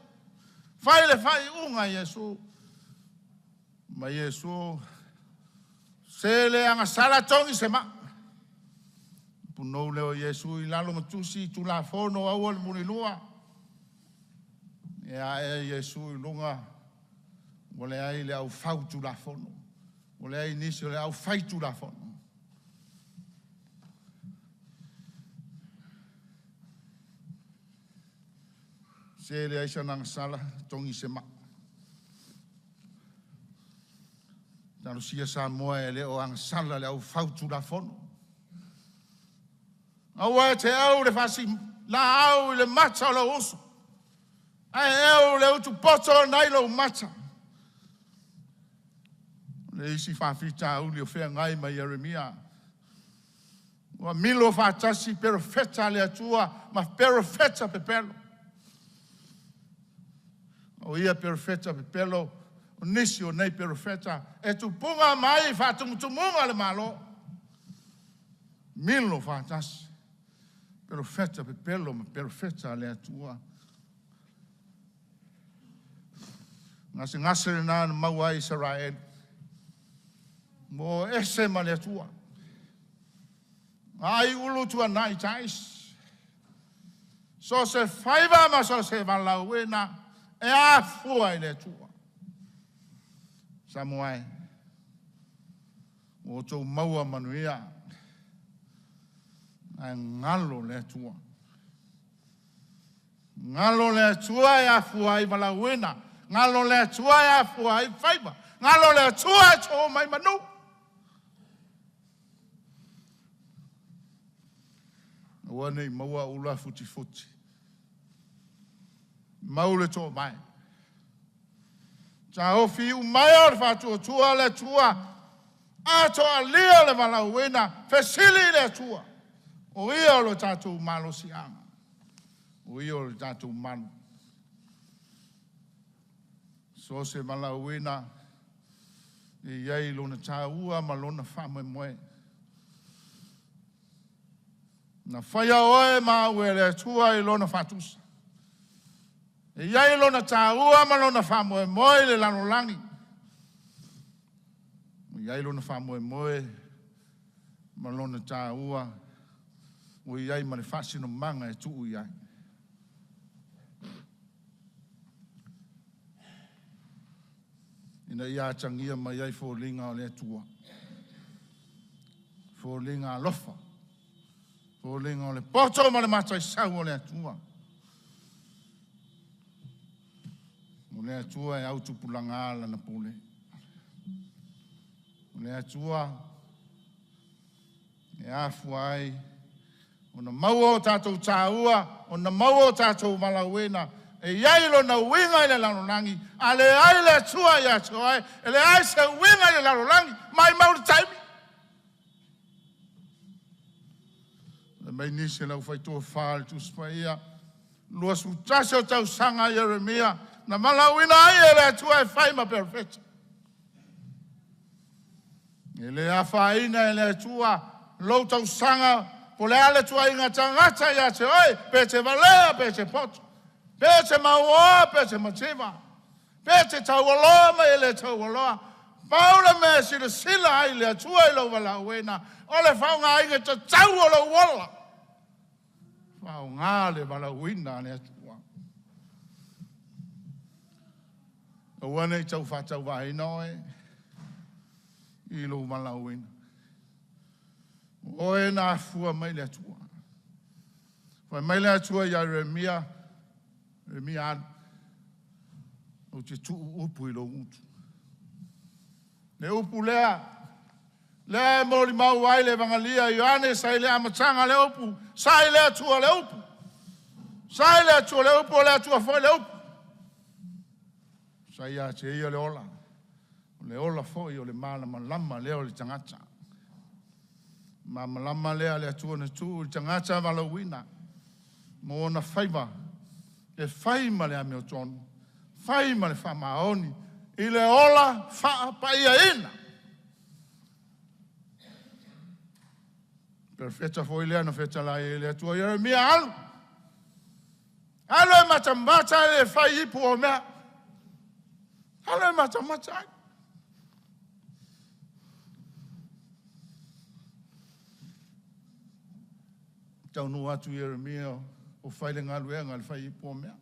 Fai le fai unga a Jesus. Mai Jesus se le anga sala tongi se ma. Puno le o Jesus i lalo matusi tu la fono a o mulilua. Ea Yesu lunga wale ai le au fau tu la fono. Wale ai nisi le au fai tu la fono. Se le aisa nang sala tongi se ma. Tano sia sa moa e le o ang sala le au fau tu la fono. Awa te au le fasi la au le macha o la uso. Ai eu le utu poto nai lo mata. Le isi whawhita uli o whea ngai mai Yeremia. Wa milo whatasi perfecta le atua, ma perfecta pepelo. O ia perfecta pepelo, o nisi o nei perfecta, e tu punga mai whatumutumunga le malo. Milo whatasi. Perfecta pepelo, ma perfecta le atua. Ngase na maua Israel. Mo ese male tua. Ai ulu tua nai tais. So se faiva ma so se valauena e a fua le tua. Samuai. O tau maua manuia. Ai ngalo le tua. Ngalo le tua e a fua i valauena. Ngalo le tua e a fua i faiva. Ngalo le tua e tō mai manu. Ua nei maua ula futi. Maule tō mai. Ta hofi u mai o le whatua tua le tua. A toa lia le valauena. Fesili le tua. O ia o le tātou malo si anga. O ia o le tātou malo. So se malauina iai lona tāua ma lona whamoemoe. Na whaia oe ma ue le atua I lona whatusa. Iai lona tāua ma lona whamoemoe le lanolangi. Iai lona whamoemoe ma lona tāua o iai ma le whasino manga tuu iai. Ina ia tangia ma iai fōlinga o le atua. Fōlinga alofa. Fōlinga o le poto ma le matai sau o le atua. O le atua e autupulanga ala na pule. O le atua e afua ai. O na maua o tātou tāua, o na maua o tātou malauena, e iai lo na winga I le lalonangi, a le ai le atua I atoai, e le ai se winga I le lalonangi, mai mauri taimi. Le mai nisi lau whaitua whaare tu spaia, lua sutase o tau sanga Yeremia, na malauena ai e le atua e whaima perfecta. E le awhaina e le atua, lo tau sanga, po le ale tua inga tangata ia te oi, pe te valea, pe te poto, pe te maua, pe te mativa, pe te taualoa ma ele taualoa, paula me si le sila ai le atua I lo wala uena, o le whaunga inga te tau o lo wala. Whaunga le wala uina le atua. O wane I tau whatau wahina oe, I lo wala uina. O e nā fua mai le atua. Whai mai le atua I Yeremia anu. O te tuu upu I lo utu. Le upu lea. Lea mori mau ai le vangalia Ioane sai le amatanga le upu. Sai le atua le upu. Sai le atua le upu o le atua foi le upu. Sai a te ia le ola. Le ola foi o le malama lama leo le tangata. Ma malama lea le atua na tu I tangata walawina. Mo na whaiva. E whaima le ame o tonu. Whaima le whamaoni. I le ola wha paia ina. Perfeta foi lea na feta la e le atua Yeremia alu. Alu e matamata e le whai ipu o mea. Alu e matamata ai. Tau no atu Yeremia o whaile ngalu e ngal whai ipu o mea.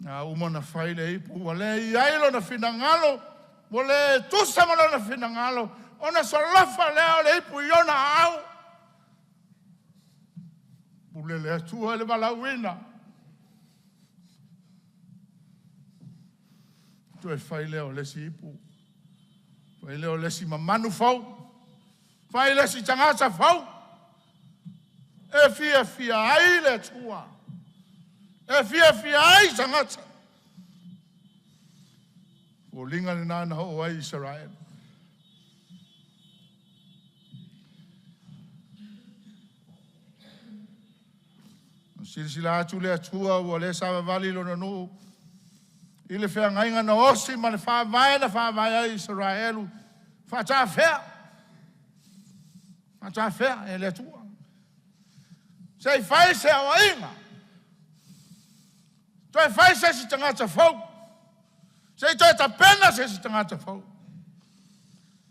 Nga umana whaile ipu, wale I ailo na whinangalo, wale tusamana na whinangalo, ona solofa leo le ipu iona au. Pule le atua le walawina. Tu e whaile o lesi ipu. Whaile o lesi mamanu fau. Whaile si tangata fau. E fia ai le tua. E fia ai tangata. O linga ni nana ho ai Israel. Sirisila atu le atua o le sawa vali lo nanu. Ile fea ngainga na osi ma le whaavaya Israelu. Whata fea. Whata fea e le atua. Sei fai se awa inga. Toi fai se si tangata fau. Sei toi ta pena se si tangata fau.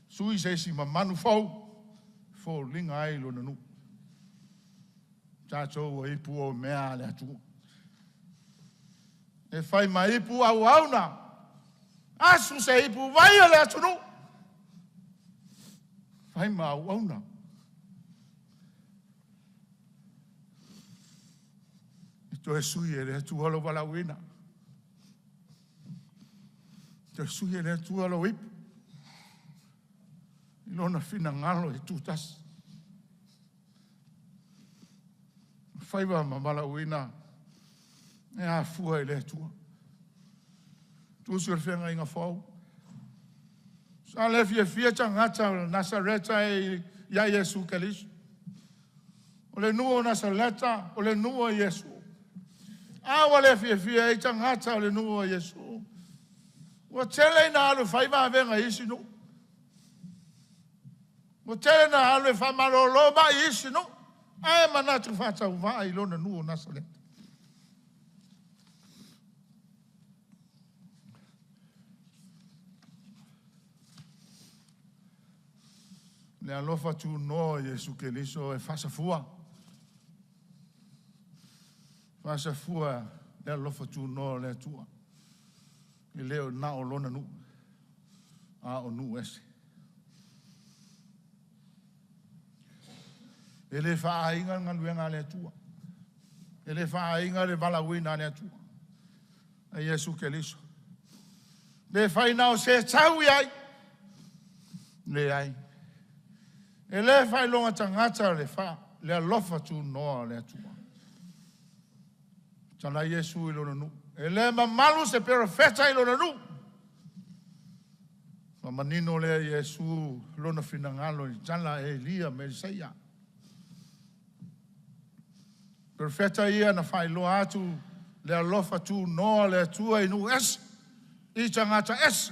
Sui se si mamanu fau. Fo linga ai lo nanu. Tato o ipu o mea le atua. E fai ma ipu au auna. Asu se ipu vai le atunu. Fai ma au auna. Ito e sui e le atua lo walawina. Ito e sui e le atua lo ipu. Ilona fina ngalo e tutas. Faiva ma walawina. E a fua e le atua. Tu sur fenga inga fau. Sa le fia tangata Nasareta e ia Yesu Kalisu. O le nuo Nasareta, o le nuo Yesu. Awa le fia e tangata o le nuo Yesu. Ua tele na alu fai ma venga isi no. Ua tele na alu fai ma lo ba isi no. Ai mana tu fa tau va ai lona nu o nasale. Le alofa tu no Yesu Keliso e fasa fua. Fasa fua le alofa tu no le tua. I leo na o lona nu. A o nu ese. Ele fa inga ngaluenga le tua. Ele fa inga le valawina le tua. A Yesu Keliso. Le fa ina o se tau ai. Le ai. Ele fa longa tangata le fa le alofa tu no le tua. Tala Yesu ilo nu. Ele mamalu se perfeta ilo nu. Mamanino le Yesu lona finangalo tala Elia Mesia. Perfeta ia na fa ilo atu le alofa tu no le tua inu es. I tangata es.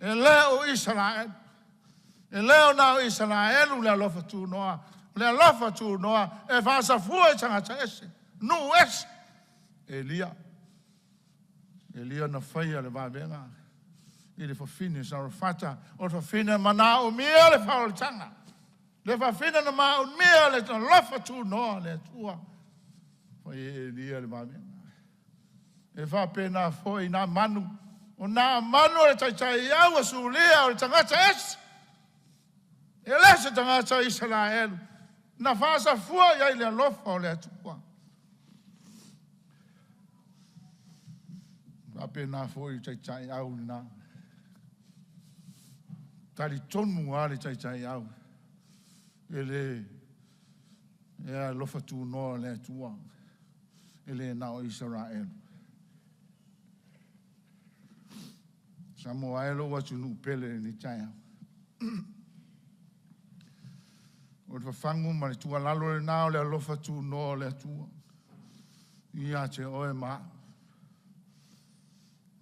Ele o Israel. E leo na Israel le alofa tu noa. Le alofa tu noa. E fasa fua e tangata ese. Nu es. Elia. Elia na faia le vavenga. I le fafine sa rafata. O le fafine mana o mia le faol tanga. Le fafine na ma o mia le alofa tu noa le tua. Fai Elia le vavenga. E fa pena foi na manu. O na manu le taitai au a sulia o le tangata ese. Ele se tangata Israel. Na fasa fua ia le alofa o le atua. Ape na foi chai au na. Tali tonu ale chai au. Ele e alofa tu no le atua. Ele na o Israel. Samoa elo watu nu pele ni chai. O le fafangu ma le tua lalo le nao le alofa tu no le atua. Ia te oe maa.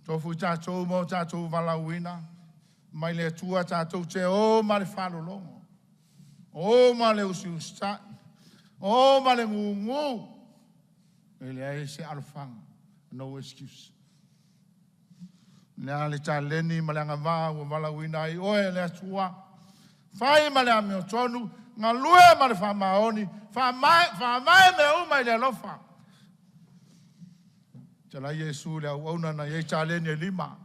Tofu tātou mo tātou valauina. Mai le atua tātou te o ma le whalolongo. O ma le usi ustai. O ma le ngungu. E le ae se alfanga. No excuse. Le ale tā leni ma le angavā o valauina i oe le atua. Fai ma le ameo tonu. Nga lue ma le whamaoni, whamai me umai le alofa. Tala Yesu le au auna na ye chalene lima.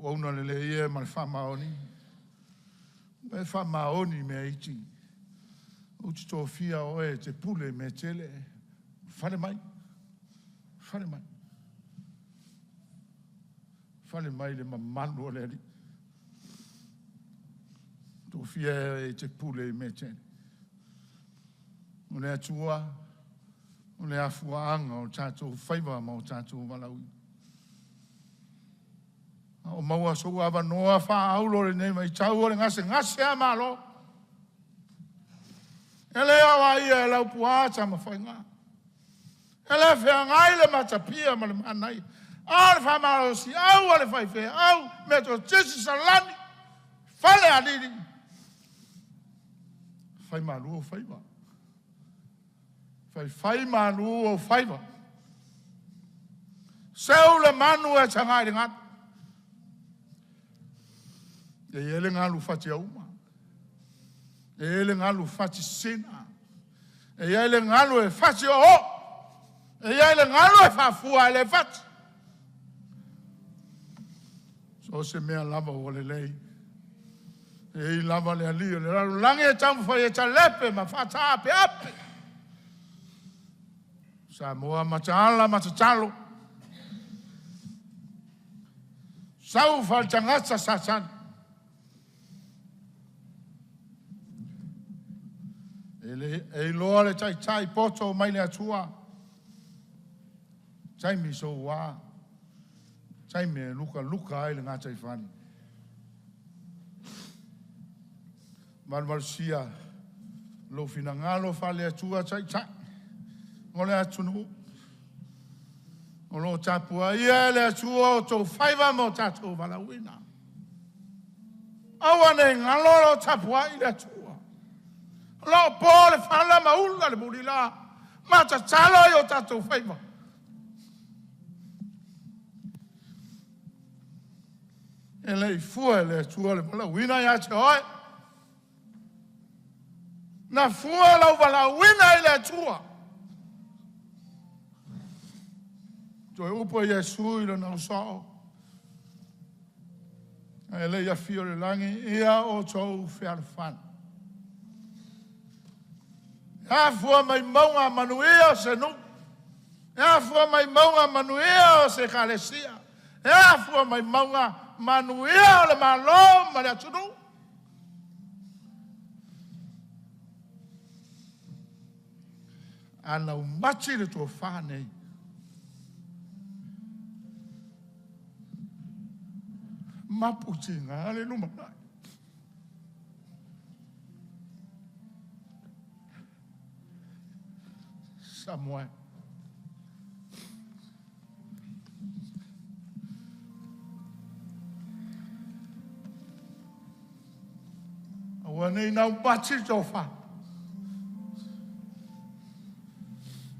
Auna le ye ma le whamaoni. Me whamaoni me iti. Uti tō fia oe te pule me tele. Whare mai. Whare mai. Whare mai le mamanu o le ri. Tō fia e te pule me tene. O le atua, o le afuaanga o tātou whaiva ma o tātou walaui. O maua sou awa noa wha aulo le nei mai tau o le ngase a malo. E le awa ia e lau puata ma whainga. E le whea ngai le matapia ma le manai. A le whamaro si au a le whaiwhea au Metotisi Salani. Whale aliri. Fai manu o faiva. Fai manu o faiva. Seu le manu e tangai le ngata. E ele ngalu fati auma. E ele ngalu fati sina. E ele ngalu e fati o. E ele ngalu e fafua ele fati. So se mea lava o le lei. E lava le alia, le raro langi e tamu fai e talepe, ma fata ape ape. Sa moa mataala, matatalo. Sau fal tangata satan. E loa le tai poto mai le atua. Tai miso wa. Tai me luka ai le ngata i fani. Malvalsia lo finangalo fale atua tai. Ngole atunu. O lo tapua ia le atua o tō whaiva mo tātou walawina. Awane ngalo lo tapua i le atua. Lo po le whala maula le muri la. Mata talo i o tātou whaiva. E le i fua le atua le walawina ia te oi. Na fua lau walawina i le atua. Toi upo Yesu i le nau sao. E le ia fio le langi ia o tau whiarwhan. Ia fua mai maunga manuia o se nu. Ia fua mai maunga manuia o se Ekalesia. Ia fua mai maunga manuia o le malo ma le atunu. Ana umati le tō whānei. Maputi ngā le lumanai. Samoa. Awane nau pati tō wha.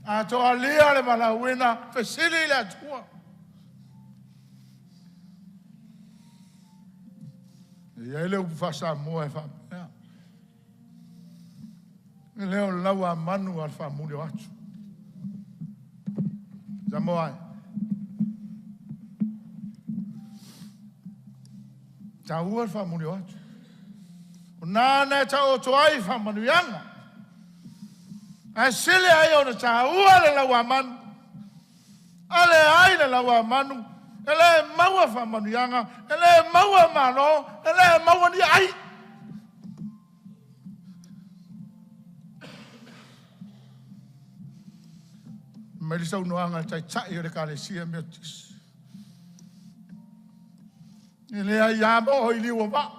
A tō alia le malawina, whesiri le atua. Ia ele ufasa moa e whamea. E leo laua manu al whamuri o atu. Samoa. Ta ua al whamuri o atu. O nāne ta o toai whamanuianga. A sile ai o na ta ua le laua manu. Ale ai le laua manu. Ele maua whamanuianga, ele maua mano, ele maua ni ai. Melisa unuanga tai tai o le Ekalesia Metotisi. Ele ai amo o ili ua wa.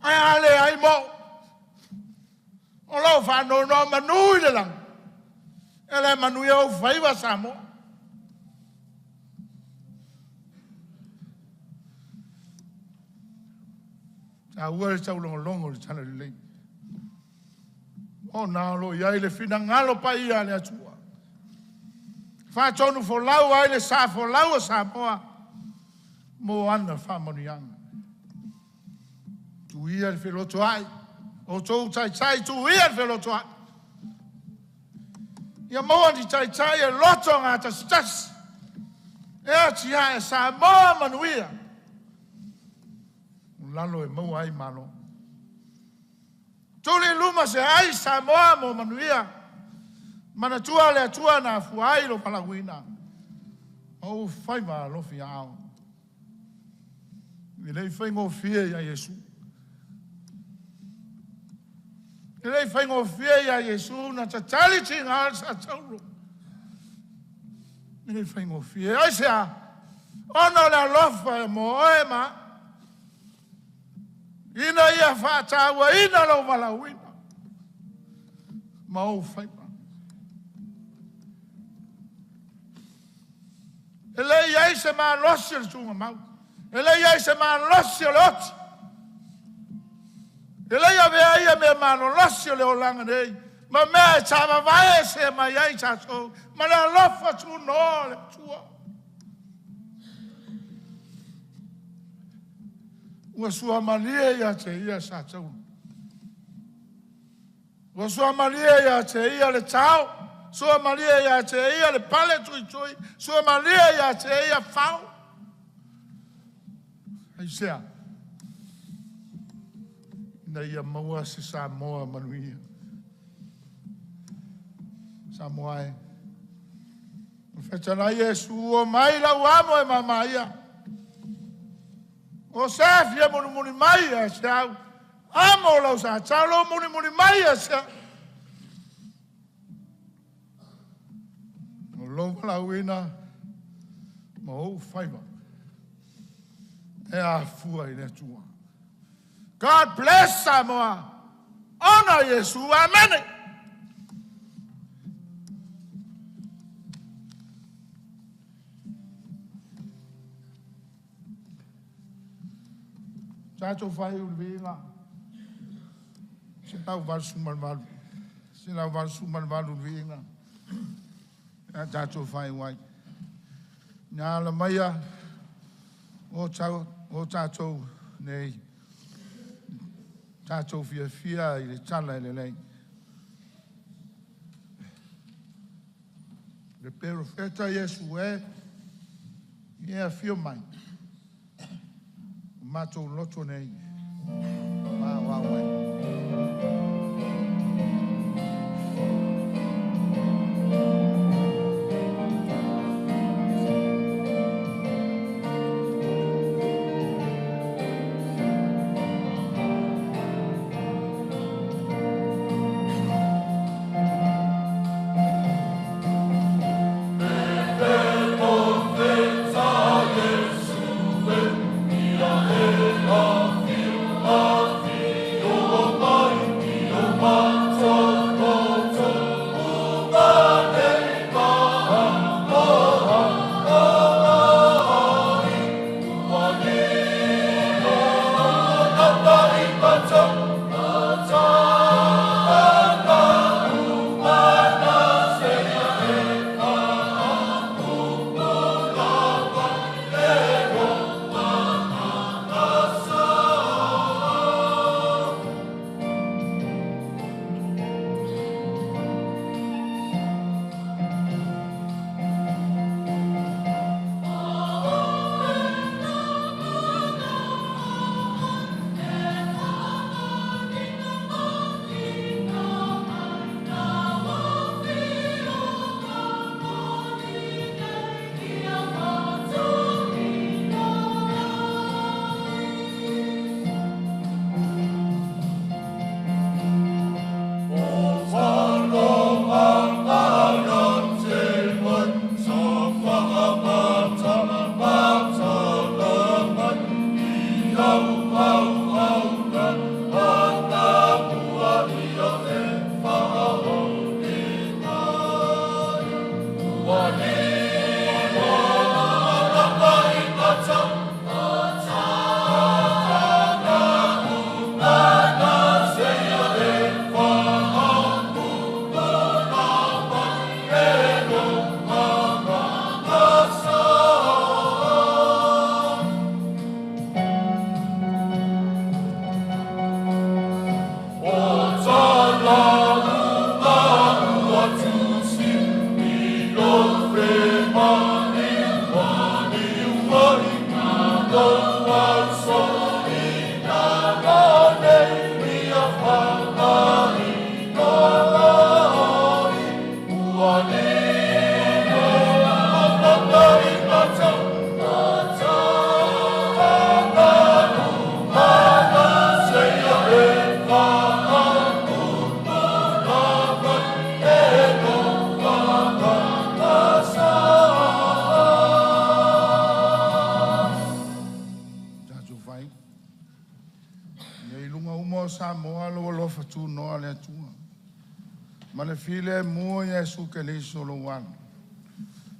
Ai ale ai mo. O lau whano no manui le lang. Ele manui au whaiva Samoa. A ua le tau longo le tala le lei. O nā lo iai le whina ngalo pa ia le atua. Whātonu fo lau ai le sā fo lau a Samoa. Mo ana whamanianga. Tu ia le wheloto ai. O tō tai tai tu ia le wheloto ai. Ia moa di tai tai e loto ngā ta stas. E ati ia e Samoa manuia. Lalo e mau ai malo. Tuli luma se ai Samoa mo manuia. Mana tua le atua na fuai lo palawina. O fai ma lo fiao. Ilei fai ngo fie ya Yesu. Ilei fai ngo fie ya Yesu na tatali tinga sa tauro. Ilei fai ngo fie. Ai sea. Ono la lofa mo e ma. Ina ia whātaua, ina lau walawina. Mau whaipa. Ele iai se maa losi le tunga mau. Ele iai se maa losi le oti. Ele ia vea ia me maa losi le olanga nei. Ma mea e tāma vai se ma iai tātou. Ma la lofa tu no le tua. Ua sua malia ia te ia sa tau. Ua sua malia ia te ia le tau. Sua malia ia te ia le pale tui tui. Sua malia ia te ia whau. Hei sea. Ina ia maua se Samoa manuia. Samoa e. Whetana Yesu o mai lau amo e mama ia. O sefi e muni mai a se au. Amo lau sa talo muni mai a se. O longa lau ina. Ma ou whaiva. E a fua i le tua. God bless Samoa. Honor Yesu. Amen. Tātou whai uliwinga. Se tau waru sumanwaru. Se lau waru sumanwaru uliwinga. Tātou whai wai. Nā la maia. O tātou nei. Tātou fia I le tala I le lei. Le perofeta Yesu ia fio mai. Mātou loto nei. Mā wāwai. Ma le file mua Yesu Ekalesia lo wan.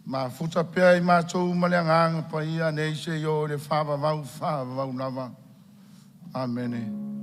Ma futa pea I mātou ma le anganga pa ia nei se yo le whāwawau lava. Amen.